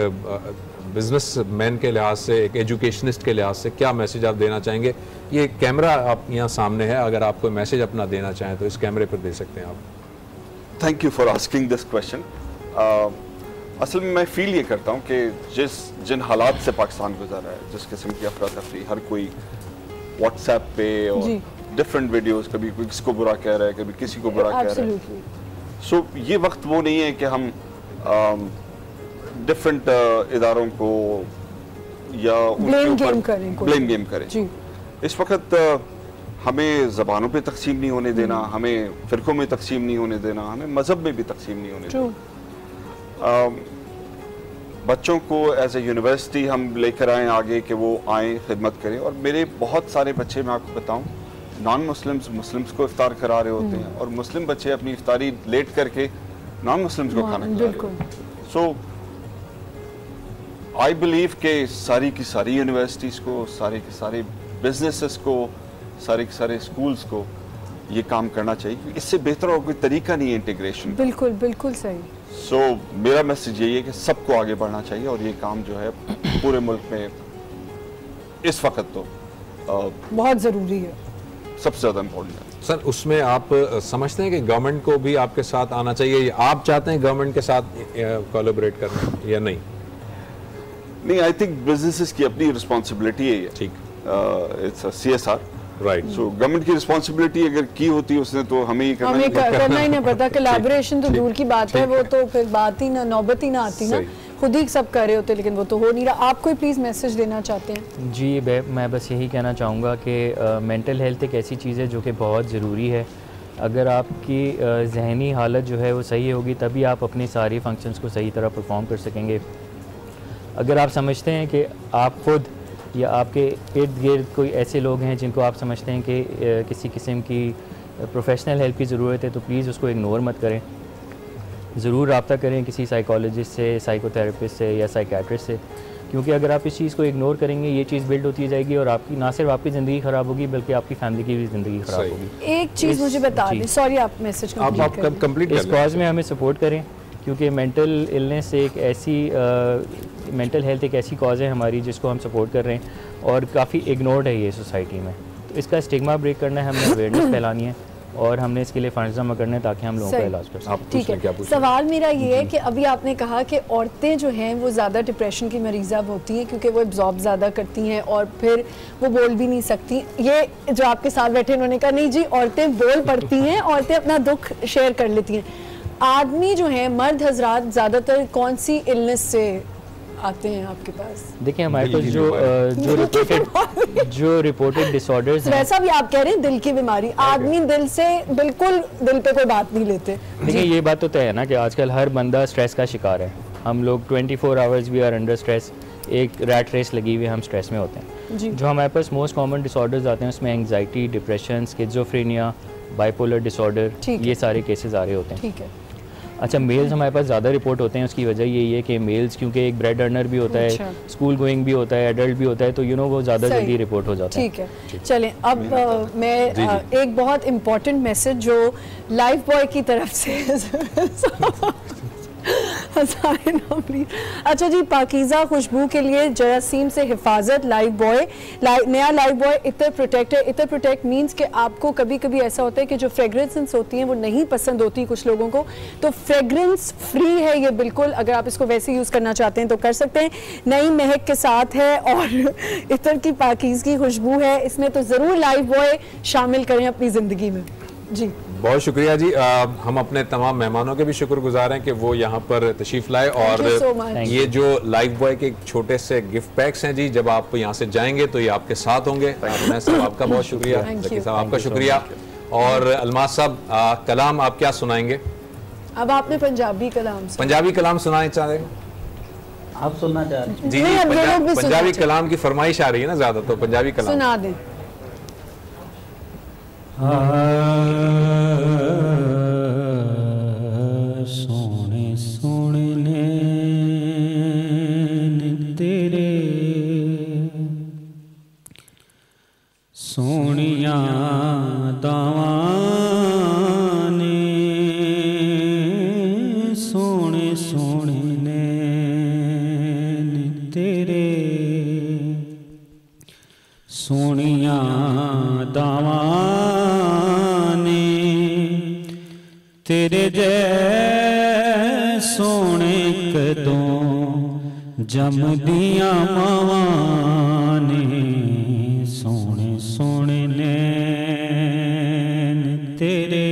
बिजनेस मैन के लिहाज से, एक एजुकेशनिस्ट के लिहाज से, क्या मैसेज आप देना चाहेंगे? ये कैमरा आप यहाँ सामने है, अगर आप कोई मैसेज अपना देना चाहें तो इस कैमरे पर दे सकते हैं आप। Thank you for asking this question. असल में मैं फील ये करता हूँ कि जिन हालात से पाकिस्तान गुजर रहा है, जिस किस्म की अफरा तफरी, हर कोई व्हाट्सएप पे और डिफरेंट वीडियोस, कभी कोई किसको बुरा कह रहा है, कभी किसी को बुरा कह रहा है। सो ये वक्त वो नहीं है कि हम डिफरेंट इदारों को या ब्लेम गेम करें। इस वक्त हमें ज़बानों पे तकसीम नहीं होने देना, हमें फ़िरक़ों में तकसीम नहीं होने देना, हमें मज़हब में भी तकसीम नहीं होने देना। बच्चों को एज ए यूनिवर्सिटी हम लेकर आएँ आगे कि वो आएँ, खिदमत करें। और मेरे बहुत सारे बच्चे, मैं आपको बताऊँ, नॉन मुस्लिम्स को इफ्तार करा रहे होते हैं और मुस्लिम बच्चे अपनी इफ्तारी लेट करके नॉन मुस्लिम्स को खाना खिला रहे हैं। सो आई बिलीव कि सारी की सारी यूनिवर्सिटीज़ को, सारे के सारे बिजनेसेस को, सारे के सारे स्कूल्स को ये काम करना चाहिए। इससे बेहतर और कोई तरीका नहीं है इंटीग्रेशन। बिल्कुल बिल्कुल सही। सो मेरा मैसेज यही है कि सबको आगे बढ़ना चाहिए और ये काम जो है पूरे मुल्क में इस वक्त तो बहुत ज़रूरी है, सबसे ज़्यादा इम्पोर्टेंट है। सर, उसमें आप समझते हैं कि गवर्नमेंट को भी आपके साथ आना चाहिए, या आप चाहते हैं गवर्नमेंट के साथ कोलैबोरेट करना या नहीं? नहीं, आई थिंक बिजनेसेस की अपनी रिस्पॉन्सिबिलिटी है ये। ठीक, it's CSR, right. So government की रिस्पॉन्सिबिलिटी अगर की होती है उसने तो हमें ही करना ही नहीं पड़ता। कोलैबोरेशन तो दूर की बात है, वो तो फिर बात ही ना, नौबत ही ना आती ना, खुद ही सब कर रहे होते, लेकिन वो तो हो नहीं रहा। आप कोई प्लीज़ मैसेज देना चाहते हैं? जी, मैं बस यही कहना चाहूँगा कि मेंटल हेल्थ एक ऐसी चीज़ है जो कि बहुत ज़रूरी है। अगर आपकी जहनी हालत जो है वो सही होगी तभी आप अपनी सारी फंक्शंस को सही तरह परफॉर्म कर सकेंगे। अगर आप समझते हैं कि आप खुद या आपके इर्द गिर्द कोई ऐसे लोग हैं जिनको आप समझते हैं कि किसी किस्म की प्रोफेशनल हेल्प की ज़रूरत है, तो प्लीज़ उसको इग्नोर मत करें। ज़रूर रब्ता करें किसी साइकोलॉजिस्ट से, साइकोथेरेपिस्ट से या साइकेट्रिस्ट से, क्योंकि अगर आप इस चीज़ को इग्नोर करेंगे ये चीज़ बिल्ड होती जाएगी और आपकी ना सिर्फ आपकी ज़िंदगी ख़राब होगी बल्कि आपकी फैमिली की भी ज़िंदगी ख़राब होगी। एक चीज़ मुझे बता दें, सॉरी आप मैसेज कंप्लीट इस कॉज में हमें सपोर्ट करें, क्योंकि मेंटल इलनेस एक ऐसी मेंटल हेल्थ एक ऐसी कॉज है हमारी जिसको हम सपोर्ट कर रहे हैं और काफ़ी इग्नोर्ड है ये सोसाइटी में। तो इसका स्टिग्मा ब्रेक करना है, हमें अवेयरनेस फैलानी है और हमने इसके लिए फंड्स जमा करने ताकि हम लोगों का इलाज कर सकें। ठीक है, सवाल मेरा ये है कि अभी आपने कहा कि औरतें जो हैं वो ज़्यादा डिप्रेशन की मरीज़ा होती हैं क्योंकि वो एब्जॉर्ब ज़्यादा करती हैं और फिर वो बोल भी नहीं सकती। ये जो आपके साथ बैठे उन्होंने कहा नहीं जी औरतें बोल पड़ती हैं, औरतें अपना दुख शेयर कर लेती हैं। आदमी जो हैं मर्द हजरात ज़्यादातर कौन सी इलनेस से आते हैं आपके पास? देखिए हमारे पास जो रिपोर्टेड डिसऑर्डर्स हैं, वैसा भी आप कह रहे हैं दिल की बीमारी, आदमी दिल से बिल्कुल दिल पे कोई बात नहीं लेते। देखिए ये बात तो तय है ना कि आजकल हर बंदा स्ट्रेस का शिकार है। हम लोग 24 hours we are under stress, एक रैट रेस लगी हुई, हम स्ट्रेस में होते हैं। जो हमारे पास मोस्ट कॉमन डिसऑर्डर्स आते हैं उसमें anxiety, depression, schizophrenia, bipolar disorder, ये सारे केसेस आ रहे होते हैं। ठीक है। अच्छा, मेल्स हमारे पास ज़्यादा रिपोर्ट होते हैं। उसकी वजह यही है कि मेल्स क्योंकि एक ब्रेड अर्नर भी होता है, स्कूल गोइंग भी होता है, एडल्ट भी होता है, तो वो ज़्यादा जल्दी रिपोर्ट हो जाता है। ठीक है, चलें अब मैं एक बहुत इम्पोर्टेंट मैसेज जो लाइफ बॉय की तरफ से अच्छा जी, पाकीज़ा खुशबू के लिए जरासीम से हिफाजत, लाइफ बॉय नया लाइफ बॉय इतर प्रोटेक्ट है। इतर प्रोटेक्ट मीन्स कि आपको कभी कभी ऐसा होता है कि जो फ्रेग्रेंसेस होती हैं वो नहीं पसंद होती कुछ लोगों को, तो फ्रेग्रेंस फ्री है ये बिल्कुल। अगर आप इसको वैसे यूज़ करना चाहते हैं तो कर सकते हैं। नई महक के साथ है और इतर की पाकीज़गी खुशबू है, इसमें तो ज़रूर लाइफ बॉय शामिल करें अपनी ज़िंदगी में। जी बहुत शुक्रिया जी। हम अपने तमाम मेहमानों के भी शुक्रगुजार हैं कि वो यहाँ पर तशरीफ लाए और ये जो लाइफ बॉय के छोटे से गिफ्ट पैक्स हैं जी, जब आप यहाँ से जाएंगे तो ये आपके साथ होंगे। साहब आपका बहुत शुक्रिया, जकी साहब आपका शुक्रिया। और अलमास साहब कलाम आप क्या सुनाएंगे? अब आपने पंजाबी कलाम सुनाने चाहेंगे? आप सुनना चाह रहे हैं? जी, पंजाबी कलाम की फरमाइश आ रही है ना ज़्यादा, तो पंजाबी कलाम सुना दें। सोने सोने ने तेरे सोनिया दावां ने, सोने सोने ने तेरे सोनिया दावां तेरे जै सोने कदों जमदियां मावां ने, सोने सोने नैन तेरे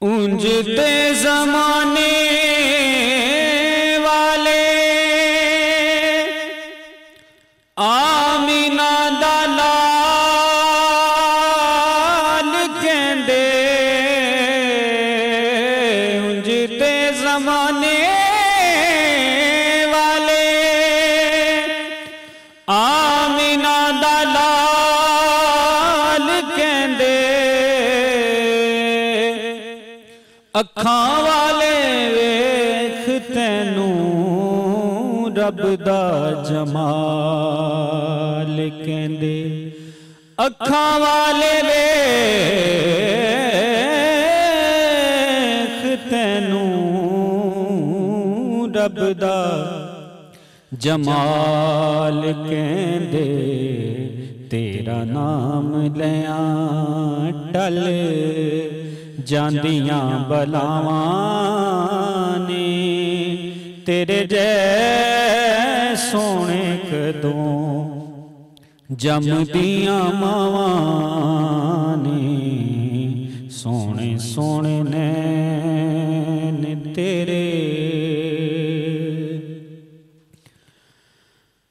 उंज ते ज़माने वाले आमीना दा अखां वाले वेख तैनू रब दा जमाल कहंदे, अखां वाले वेख तैनू रब दा जमाल कहंदे, तेरा नाम लिया टल जांदियां बलावां ने, तेरे जै सोने कदों जमदियां मावां ने, सोने सोने नैन तेरे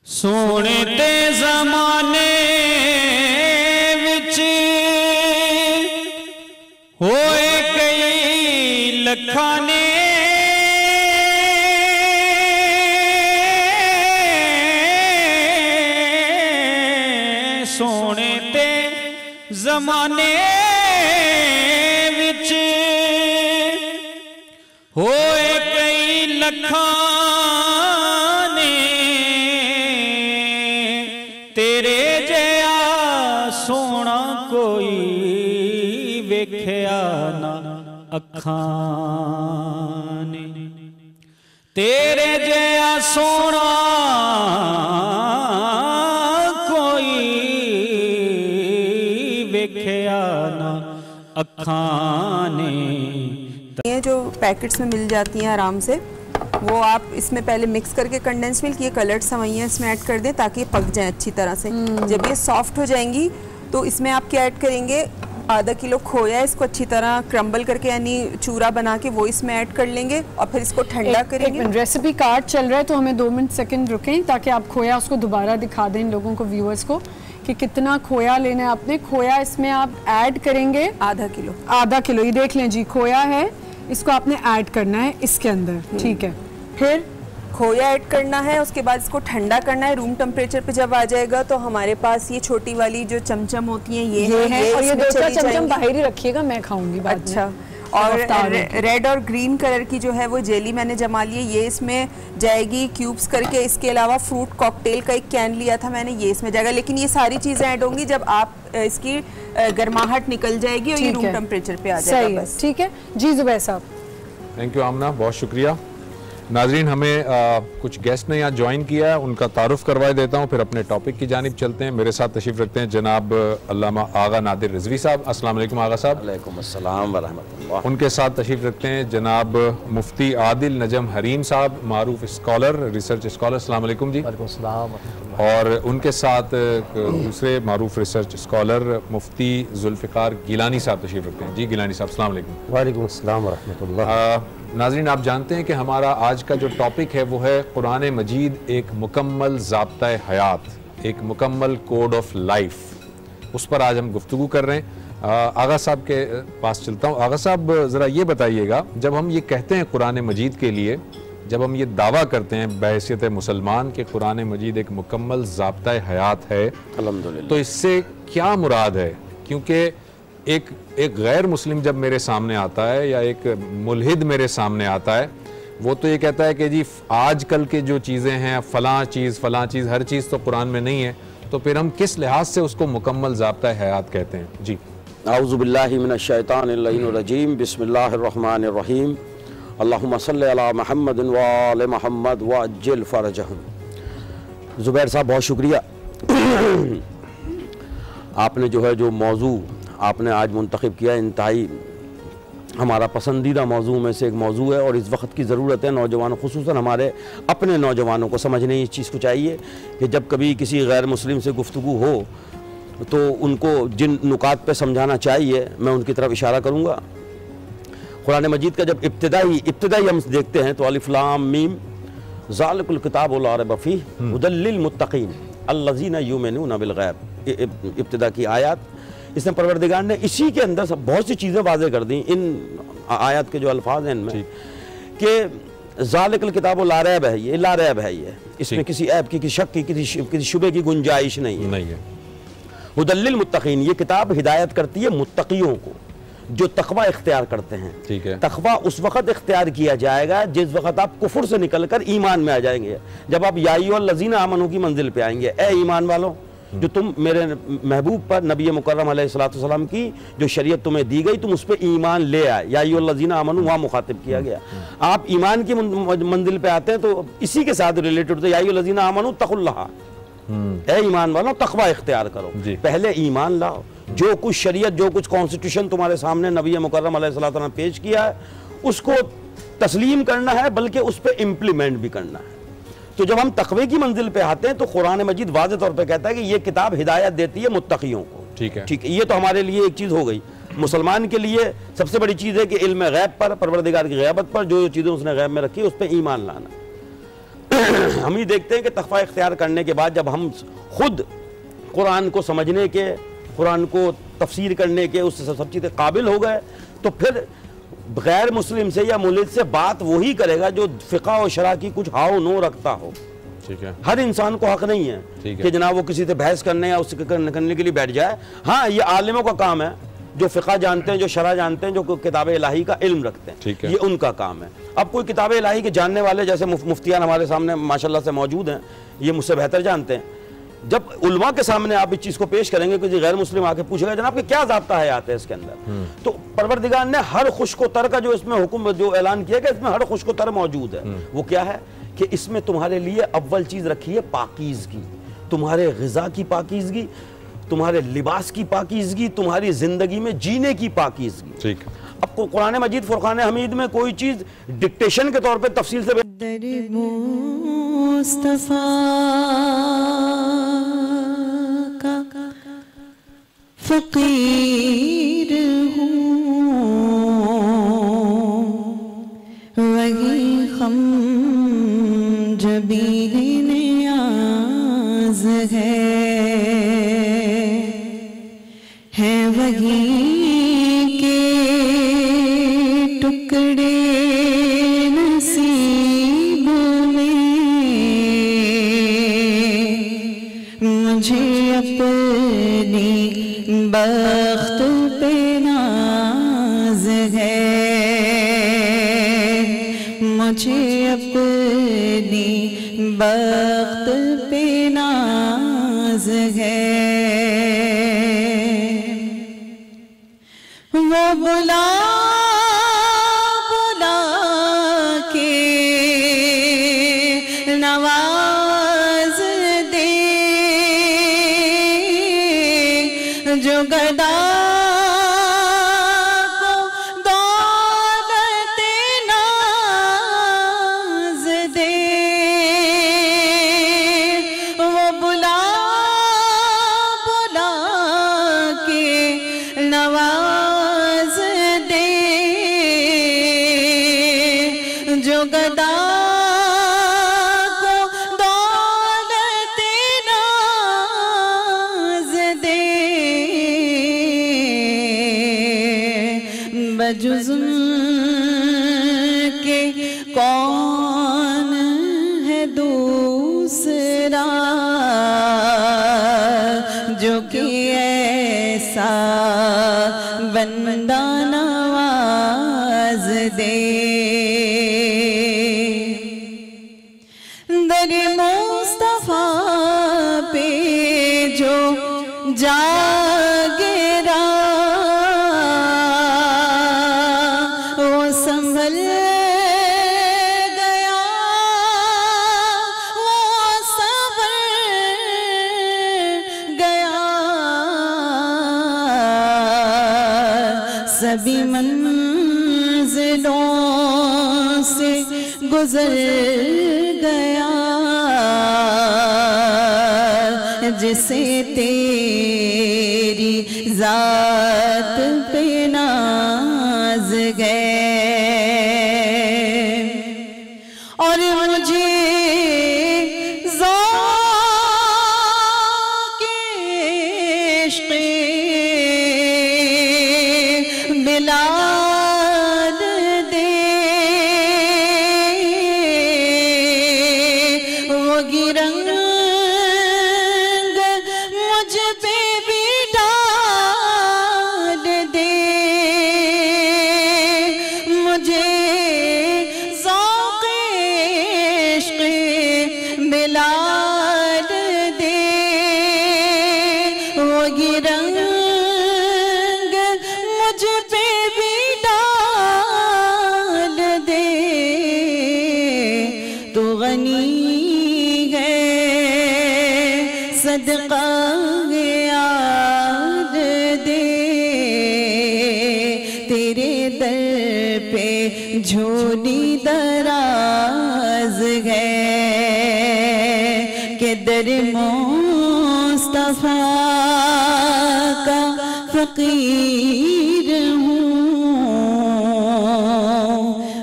सोने ते ज़माने विच होए कई लखां ने, सोने ते ज़माने विच होए कई लखां ने, तेरे जया सोना कोई वेख्या ना अखां ने, तेरे जया सोना कोई खाने। ये जो पैकेट्स में मिल जाती हैं आराम से, वो आप इसमें पहले मिक्स करके कंडेंस मिल्क, ये कलर्ड सेवइयां इसमें ऐड कर दें ताकि ये पक जाए अच्छी तरह से। जब ये सॉफ्ट हो जाएंगी तो इसमें आप क्या ऐड करेंगे, आधा किलो खोया, इसको अच्छी तरह क्रम्बल करके यानी चूरा बना के वो इसमें ऐड कर लेंगे और फिर इसको ठंडा करेंगे। रेसिपी कार्ड चल रहा है तो हमें 2 मिनट सेकंड रुकें ताकि आप खोया उसको दोबारा दिखा दें इन लोगों को, व्यूअर्स को, कि कितना खोया लेना है आपने। खोया इसमें आप ऐड करेंगे आधा किलो, ये देख लें जी, खोया है, इसको आपने ऐड करना है इसके अंदर, ठीक है। फिर खोया ऐड करना है, उसके बाद इसको ठंडा करना है। रूम टेम्परेचर पे जब आ जाएगा तो हमारे पास ये छोटी वाली जो चमचम होती हैं ये है, और ये 2-4 चमचम बाहर ही रखिएगा, मैं खाऊंगी बाद में। अच्छा, और रेड और ग्रीन कलर की जो है वो जेली मैंने जमा ली है, ये इसमें जाएगी क्यूब्स करके। इसके अलावा फ्रूट कॉकटेल का एक कैन लिया था मैंने, ये इसमें जाएगा। लेकिन ये सारी चीज़ें ऐड होंगी जब आप इसकी गर्माहट निकल जाएगी और ये रूम टेम्परेचर पे आ जाएगा। बस ठीक है जी जुबैर साहब। थैंक यू आमना, बहुत शुक्रिया। नाजरीन, हमें कुछ गेस्ट ने यहाँ ज्वाइन किया है, उनका तारुफ करवा देता हूँ, फिर अपने टॉपिक की जानिब चलते हैं। मेरे साथ तशरीफ़ रखते हैं जनाब अल्लामा आगा नादिर रिजवी साहब। अस्सलाम वालेकुम आगा साहब। वालेकुम अस्सलाम व रहमतुल्लाह। उनके साथ तशरीफ़ रखते हैं जनाब मुफ्ती आदिल नजम हरीम साहब, मारूफ स्कॉलर, रिसर्च स्कॉलर। अस्सलाम वालेकुम जी। वालेकुम अस्सलाम। और उनके साथ दूसरे मारूफ रिसर्च स्कॉलर मुफ्ती जुल्फ़िकार गिलानी साहब तशरीफ़ रखते हैं। जी गिलानी साहब, अस्सलाम वालेकुम। वालेकुम अस्सलाम व रहमतुल्लाह। नाज़रीन, आप जानते हैं कि हमारा आज का जो टॉपिक है वो है कुरान मजीद एक मुकम्मल ज़ाब्ता हयात, एक मुकम्मल कोड ऑफ लाइफ। उस पर आज हम गुफ्तगू कर रहे हैं। आगा साहब के पास चलता हूँ। आगा साहब, ज़रा ये बताइएगा, जब हम ये कहते हैं कुरान मजीद के लिए, जब हम ये दावा करते हैं बहैसियत मुसलमान के कुरान मजीद एक मुकम्मल ज़ाब्ता हयात है, अल्हम्दुलिल्लाह, तो इससे क्या मुराद है? क्योंकि एक गैर मुस्लिम जब मेरे सामने आता है या एक मुल्हिद मेरे सामने आता है, वो तो ये कहता है कि जी आजकल के जो चीज़ें हैं, फ़लाँ चीज़, हर चीज़ तो कुरान में नहीं है, तो फिर हम किस लिहाज से उसको मुकम्मल ज़ाब्ता हयात कहते हैं? जी, आऊज़ु बिल्लाहि मिनश शैतानिर रजीम, बिस्मिल्लाहिर रहमानिर रहीम, अल्लाहुम्मा सल्लि अला मुहम्मद व आले मुहम्मद व अज्जिल फ़रजहुम। ज़ुबैर साहब, बहुत शुक्रिया। आपने जो है जो मौजू आपने आज मुंतखब किया, इंतहाई हमारा पसंदीदा मौजू में से एक मौजू है, और इस वक्त की ज़रूरत है नौजवानों, खुसूसन हमारे अपने नौजवानों को समझने इस चीज़ को चाहिए कि जब कभी किसी गैर मुस्लिम से गुफ्तगू हो तो उनको जिन नुकात पे समझाना चाहिए मैं उनकी तरफ इशारा करूँगा। कुरान मजीद का जब इब्तिदाई हम देखते हैं तो अलिफ लाम मीम ज़ालिकुल किताबु ला रैब फ़ीह हुदल लिल मुत्तक़ीन अल्लज़ीना युमिनूना बिल गैब, इब्तिदा की आयत। इसमें परवरदिगार ने इसी के अंदर सब बहुत सी चीज़ें वाज़ेह कर दी, इन आयत के जो अल्फाज हैं इनमें, कि ज़ालिकुल किताबु ला रैब है, ये ला रैब है, ये इसमें किसी ऐब की, किसी शक की, किसी शुबे की गुंजाइश नहीं है। हुदल लिल मुत्तक़ीन, ये किताब हिदायत करती है मुत्तक़ियों को जो तक़वा इख्तियार करते हैं। ठीक है, तक़वा उस वक़्त इख्तियार किया जाएगा जिस वक़्त आप कुफ्र से निकलकर ईमान में आ जाएंगे, जब आप या अय्युहल्लज़ीना आमनू की मंजिल पे आएंगे। ए ईमान वालों, जो तुम मेरे महबूब पर नबी मुकर्रम अलैहिस्सलाम की जो शरीयत तुम्हें दी गई, तुम उस पर ईमान ले आए। या अय्युहल्लज़ीना आमनू वहाँ मुखातिब किया गया। आप ईमान की मंजिल पे आते हैं तो इसी के साथ रिलेटेड होता है, या अय्युहल्लज़ीना आमनू तक़ुल्लाह, ए ईमान वालों तक़वा इख्तियार करो। पहले ईमान लाओ, जो कुछ शरीयत, जो कुछ कॉन्स्टिट्यूशन तुम्हारे सामने नबी मुकर्रम अलैहिस्सलाम ने पेश किया है उसको तस्लीम करना है, बल्कि उस पर इम्प्लीमेंट भी करना है। तो जब हम तक़वे की मंजिल पे आते हैं तो कुरान मजीद वाज़े तौर पे कहता है कि ये किताब हिदायत देती है मुत्तक़ियों को। ठीक है, ये तो हमारे लिए एक चीज़ हो गई। मुसलमान के लिए सबसे बड़ी चीज़ है कि इल्म गैब पर, परवरदिगार की गैबत पर, जो चीज़ें उसने गैब में रखी उस पर ईमान लाना। हम ही देखते हैं कि तक़वा इख्तियार करने के बाद जब हम खुद कुरान को समझने के, कुरान को तफसीर करने के, उससे सब चीज़ें काबिल हो गए, तो फिर गैर मुस्लिम से या मुल्हिद से बात वही करेगा जो फ़िक़्ह और शरअ की कुछ हाव नो रखता हो। ठीक है, हर इंसान को हक नहीं है कि जनाब वो किसी से बहस करने या उससे करने के लिए बैठ जाए। हाँ, ये आलिमों का काम है जो फ़िक़्ह जानते हैं, जो शरअ जानते हैं, जो किताब इलाही का इल्म रखते हैं, ये उनका काम है। अब कोई किताब इलाही के जानने वाले जैसे मुफ्तियान हमारे सामने माशाल्लाह से मौजूद हैं, ये मुझसे बेहतर जानते हैं। जब उलमा के सामने आप इस चीज़ को पेश करेंगे, कि गैर मुस्लिम आके पूछेगा जनाब कि क्या ज़ाब्ता हयात है इसके अंदर, तो परवरदिगार ने हर खुश्क-व-तर का जो इसमें हुक्म जो ऐलान किया कि इसमें हर खुश्क-व-तर मौजूद है। वो क्या है कि इसमें तुम्हारे लिए अव्वल चीज़ रखी है पाकीज़गी, तुम्हारे ग़िज़ा की पाकीज़गी, तुम्हारे लिबास की पाकीज़गी, तुम्हारी ज़िंदगी में जीने की पाकीज़गी। ठीक। अब कुरान मजीद फुरकान हमीद में कोई चीज़ डिक्टेशन के तौर पे तफसील से मुस्तफा का फकीर हूँ, वही हम जबीन नियाज़ है वही के टुकड़े नसीब में, मुझे अपनी बख्त पे नाज है, मुझे अपनी बख्त पे नाज है। वो बुला बुला के नवाज दे, जो गदा को दौलत नाज दे, वो बुला बुला के नवाज दे, जो गदा को दौलत नाज दे, बजुज़्म के कौन है दूसरा, जो कि ऐसा बंदा नवाज दे। दर मुस्तफा पे जो जागेरा, वो संभल गया, वो संभल गया, सभी मंजिलों से गुजर गया, जिसे तेरी जात पे नाज है। और मुझे ज़ौक़-ए इश्क़ बिलाल दे, वो गिरंग मुझ पे भी डाल दे, मुझे ज़ौक़-ए इश्क़ बिलाल दे, वो गिरंग मुझ पे भी डाल दे, तो गनी है सदका याद दे, तेरे दर पे झोली दराज है, के दर मुस्तफा का फकीर हूँ,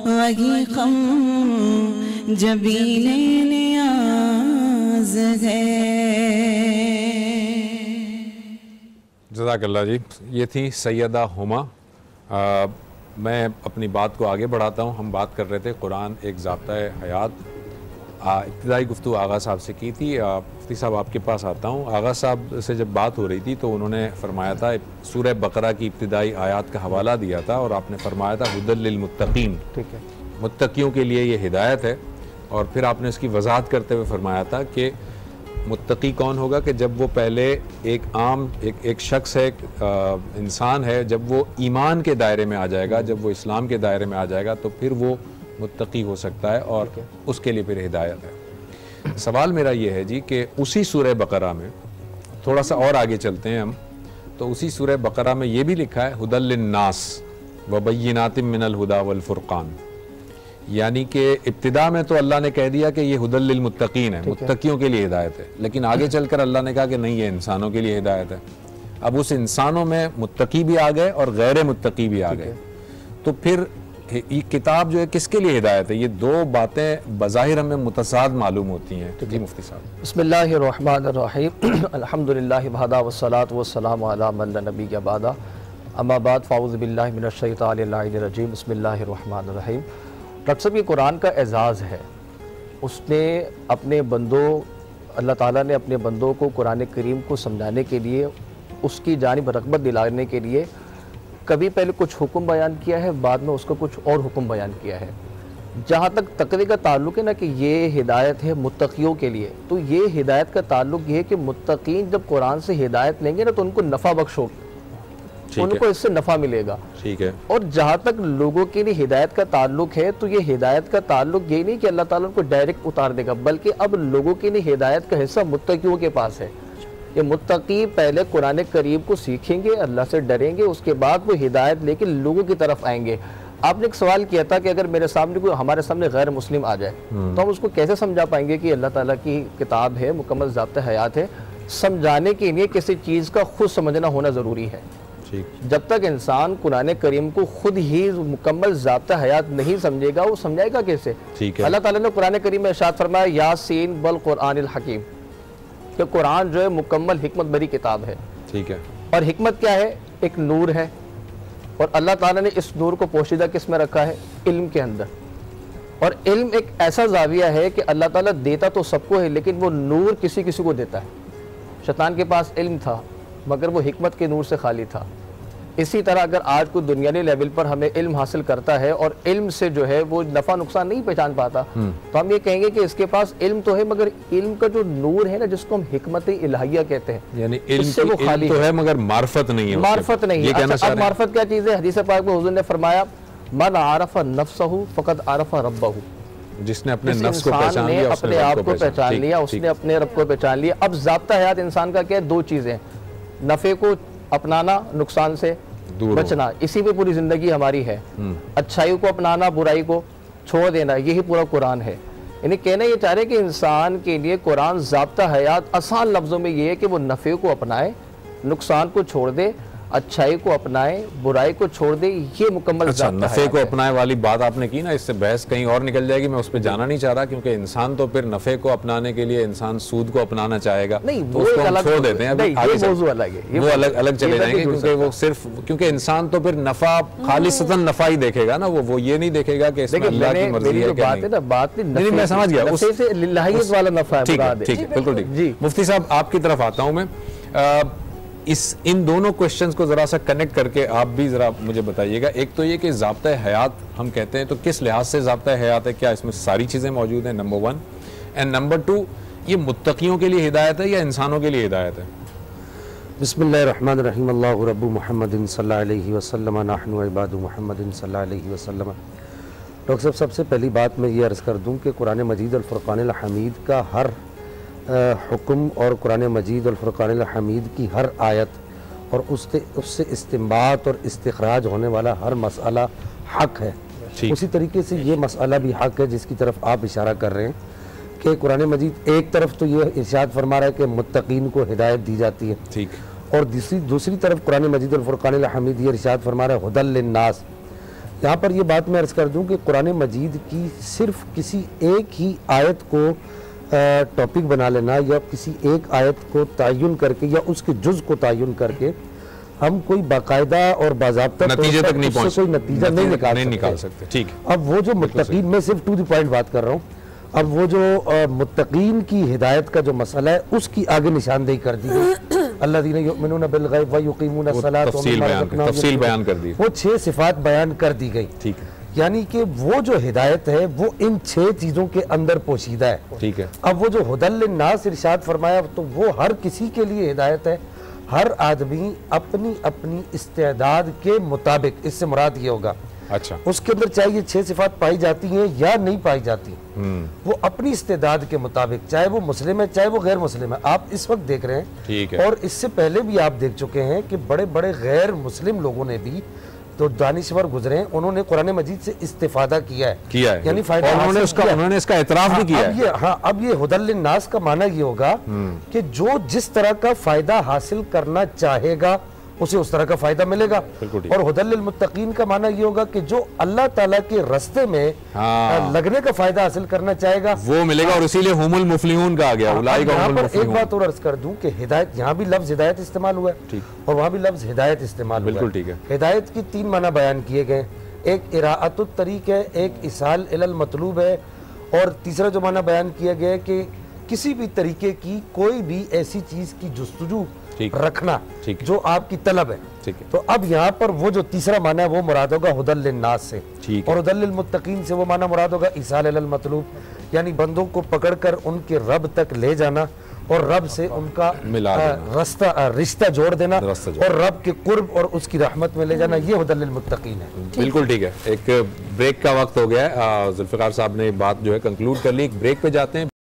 वही हम जबीन नियाज़ है। जज़ाकल्लाह जी। ये थी सैयदा हुमा। मैं अपनी बात को आगे बढ़ाता हूँ। हम बात कर रहे थे कुरान एक ज़ाब्ता-ए हयात। इब्तिदाई गुफ्तगू आगा साहब से की थी। मुफ्ती साहब आपके पास आता हूँ। आगा साहब से जब बात हो रही थी तो उन्होंने फरमाया था, सूरह बकरा की इब्तिदाई आयात का हवाला दिया था और आपने फरमाया था हुदल लिल मुत्तकीन, ठीक है, मुत्तकियों के लिए ये हिदायत है। और फिर आपने इसकी वजाहत करते हुए फरमाया था कि मुत्तकी कौन होगा कि जब वो पहले एक आम एक शख्स है, एक इंसान है, जब वो ईमान के दायरे में आ जाएगा, जब वो इस्लाम के दायरे में आ जाएगा तो फिर वो मुत्तकी हो सकता है और उसके लिए फिर हिदायत है। सवाल मेरा ये है जी कि उसी सूरह बकरा में थोड़ा सा और आगे चलते हैं हम, तो उसी सूरह बकरा में ये भी लिखा है हुदल लिन्नास व बय्यिनातिम मिनल हुदा वल फुरकान, यानी कि इब्तिदा में तो अल्लाह ने कह दिया कि ये हुदल लिल मुत्तकीन है, मुत्तकियों के लिए हिदायत है, लेकिन आगे चलकर अल्लाह ने कहा कि नहीं, ये इंसानों के लिए हिदायत है। अब उस इंसानों में मुत्तकी भी आ गए और गैर मुत्तकी भी आ गए, तो फिर ये किताब जो है किसके लिए हिदायत है? ये दो बातें बज़ाहिर हमें मुतसाद मालूम होती हैं। तो जी मुफ्ती साहब। बिस्मिल्लाहिर्रहमानिर्रहीम, अल्हम्दुलिल्लाहि वहदा वस्सलातु वस्सलामु अला मन ला नबिय्य बअदा, अम्मा बाद, फ़ाऊज़ु बिल्लाहि मिनश शैतानिर रजीम, बिस्मिल्लाहिर्रहमानिर्रहीम। डॉक्टर साहब, ये कुरान का एजाज़ है। उसने अपने बंदों, अल्लाह ताला ने अपने बंदों को कुरान करीम को समझाने के लिए, उसकी जानिब रग़बत दिलाने के लिए कभी पहले कुछ हुक्म बयान किया है, बाद में उसका कुछ और हुक्म बयान किया है। जहाँ तक तक़वी का ताल्लुक़ है ना कि ये हिदायत है मुत्तक़ियों के लिए, तो ये हिदायत का ताल्लुक़ ये है कि मुत्तक़ीन जब कुरान से हिदायत लेंगे ना तो उनको नफ़ा बख्श होगा, उनको इससे नफ़ा मिलेगा। ठीक है। और जहाँ तक लोगों के लिए हिदायत का ताल्लुक़ है, तो ये हिदायत का ताल्लुक़ ये नहीं कि अल्लाह ताला उनको डायरेक्ट उतार देगा, बल्कि अब लोगों के लिए हिदायत का हिस्सा मुत्तक़ियों के पास है। ये मुत्तकी पहले कुरान करीम को सीखेंगे, अल्लाह से डरेंगे, उसके बाद वो हिदायत लेके लोगों की तरफ आएंगे। आपने एक सवाल किया था कि अगर मेरे सामने कोई, हमारे सामने गैर मुस्लिम आ जाए तो हम उसको कैसे समझा पाएंगे कि अल्लाह ताला की किताब है, मुकम्मल ज़ाब्ता हयात है। समझाने के लिए किसी चीज़ का खुद समझना होना ज़रूरी है। जब तक इंसान कुरान करीम को खुद ही मुकम्मल ज़ाब्ता हयात नहीं समझेगा, वो समझाएगा कैसे? अल्लाह ताला ने कुरान करीम में इरशाद फरमाया, यासीन वल कुरानिल हकीम, कि कुरान जो है मुकम्मल हिकमत भरी किताब है। ठीक है। और हिकमत क्या है? एक नूर है, और अल्लाह ताला ने इस नूर को पोशीदा किस में रखा है? इल्म के अंदर। और इल्म एक ऐसा जाविया है कि अल्लाह ताला देता तो सबको है, लेकिन वो नूर किसी किसी को देता है। शैतान के पास इल्म था, मगर वो हिकमत के नूर से खाली था। इसी तरह अगर आज कोई दुनियावी लेवल पर हमें इल्म हासिल करता है और इल्म से जो है वो नफ़ा नुकसान नहीं पहचान पाता, तो हम ये कहेंगे कि इसके पास इल्म तो है, मगर इल्म का जो नूर है ना, जिसको हम हिकमत इलाहिया कहते हैं, यानी इल्म से वो खाली तो है, मगर मार्फत नहीं है। मार्फत नहीं है। अच्छा, अब मार्फत क्या चीज़ है? हदीस पाक में हुज़ूर ने फरमाया, मन आरफ़ नफ्सहु फ़क़द आरफ़ रब्बहु, जिसने अपने नफ्स को पहचान लिया, अपने आप को पहचान लिया, उसने अपने रब को पहचान लिया। अब ज़ाब्ता हयात इंसान का क्या है? दो चीज़ें, नफ़े को अपनाना, नुकसान से बचना, इसी पे पूरी जिंदगी हमारी है। अच्छाई को अपनाना, बुराई को छोड़ देना, यही पूरा कुरान है। यानी कहना ये चाह रहे कि इंसान के लिए कुरान ज़ाब्ता हयात आसान लफ्ज़ों में ये है कि वो नफ़े को अपनाए, नुकसान को छोड़ दे, अच्छाई को अपनाए, बुराई को छोड़ दे, ये मुकम्मल नफ़े को अपनाए वाली बात आपने की ना, इससे बहस कहीं और निकल जाएगी, मैं उस पर जाना नहीं चाह रहा, क्योंकि इंसान तो फिर नफ़े को अपनाने के लिए इंसान सूद को अपनाना चाहेगा, नहीं तो उसको हम छोड़ देते हैं। अभी वो अलग चले जाएंगे, क्योंकि वो सिर्फ, क्योंकि इंसान तो फिर नफ़ा खालिसतन नफ़ा ही देखेगा ना, वो ये नहीं देखेगा कि इसमें अल्लाह की मर्ज़ी है क्या नहीं। मैं समझ गया, उससे लिल्लाहियत वाला नफ़ा है। ठीक है, बिल्कुल ठीक। मुफ्ती साहब, आपकी तरफ आता हूँ मैं। इन दोनों क्वेश्चंस को ज़रा सा कनेक्ट करके आप भी ज़रा मुझे बताइएगा। एक तो ये कि ज़ाब्ता हयात हम कहते हैं, तो किस लिहाज से ज़ाब्ता हयात है? क्या इसमें सारी चीज़ें मौजूद हैं? नंबर 1 एंड नंबर 2, ये मुत्तकियों के लिए हिदायत है या इंसानों के लिए हिदायत है? बिस्मिल्लाहिर्रहमानिर्रहीम, अल्लाहु रब्बु मुहम्मदिन सल्लल्लाहु अलैहि वसल्लम, नहनु इबादु मुहम्मदिन सल्लल्लाहु अलैहि वसल्लम। डॉक्टर साहब, सबसे पहली बात मैं ये अर्ज़ कर दूँ कि कुरान मजीद और फ़ुरक़ानिल हमीद का हर हुक्म और कुरान मजीद और फ़ुरक़ानिल हमीद की हर आयत और उससे इस्तिंबात और इस्तिखराज होने वाला हर मसला हक़ है। उसी तरीके से ये मसला भी हक़ है जिसकी तरफ आप इशारा कर रहे हैं कि कुरान मजीद एक तरफ तो ये इरशाद फरमा रहा है कि मुत्तकीन को हिदायत दी जाती है, ठीक, और दूसरी तरफ कुरान मजीद और फ़ुरक़ानिल हमीद ये इरशाद फरमा रहा है हुदल लिन्नास। यहाँ पर ये बात मैं अर्ज़ कर दूँ कि कुरान मजीद की सिर्फ किसी एक ही आयत को टॉपिक बना लेना या किसी एक आयत को तयन करके या उसके जुज़ को तयन करके हम कोई बाकायदा और बाज़ाब्ता नतीजे तक नहीं पहुंच, कोई नतीजा नहीं निकाल सकते। ठीक है। अब वो जो मुत्तकीन, मैं सिर्फ टू द पॉइंट बात कर रहा हूँ, अब वो जो मुत्तकीन की हिदायत का जो मसला है उसकी आगे निशानदेही कर दी गई। अल्लज़ीना युमिनूना बिल गैब व युकीमूना सलात, तफसील बयान कर दी, वो 6 सिफात बयान कर दी गई। ठीक है। यानी कि वो जो हिदायत है वो इन 6 चीज़ों के अंदर पोशीदा है। ठीक है। अब वो जो हुदल लिन्नास इरशाद फरमाया, तो वो हर किसी के लिए हिदायत है। हर आदमी अपनी अपनी इस्तेदाद के मुताबिक, इससे मुराद ये होगा अच्छा, उसके अंदर चाहे ये 6 सिफात पाई जाती हैं या नहीं पाई जाती, वो अपनी इस्तेदाद के मुताबिक, चाहे वो मुस्लिम है चाहे वो गैर मुस्लिम है, आप इस वक्त देख रहे हैं, ठीक है, और इससे पहले भी आप देख चुके हैं कि बड़े बड़े गैर मुस्लिम लोगों ने भी तो दानिश्वर गुजरे हैं, उन्होंने कुरान मजीद से इस्तिफादा किया है, यानी फायदा उन्होंने इसका इतराफ भी किया है। अब ये हुदल लिन्नास का माना ये होगा कि जो जिस तरह का फायदा हासिल करना चाहेगा उसे उस तरह का फायदा मिलेगा, और हुदल लिल मुत्तकीन का माना ये होगा कि जो अल्लाह ताला के रास्ते में लगने का फायदा हासिल करना चाहेगा वो मिलेगा, और इसीलिए हुमुल मुफलिहून का आ गया। एक बात और अर्ज कर दूं कि हिदायत, यहाँ भी लफ्ज हिदायत इस्तेमाल हुआ है और वहाँ भी लफ्ज हिदायत इस्तेमाल हुआ है। बिल्कुल ठीक है। हिदायत की 3 माना बयान किए गए, एक इराअतुत तरीक है, एक इसाल इलल मतलूब है, और तीसरा जो माना बयान किया गया है कि किसी भी तरीके की कोई भी ऐसी चीज की जुस्तजू रखना जो आपकी तलब है। तो अब यहाँ पर वो जो तीसरा माना है वो मुराद होगा हुदल लिन्नास से, और हुदल लिल मुत्तकीन से वो माना मुराद होगा इसाल इलल मतलूब, यानी बंदों को पकड़कर उनके रब तक ले जाना और रब से उनका रिश्ता जोड़ देना और रब के कुर्ब और उसकी रहमत में ले जाना, ये हुदल लिल मुत्तकीन है। बिल्कुल ठीक है। एक ब्रेक का वक्त हो गया है, जुल्फिकार साहब ने बात जो है कंक्लूड कर ली, एक ब्रेक पे जाते हैं।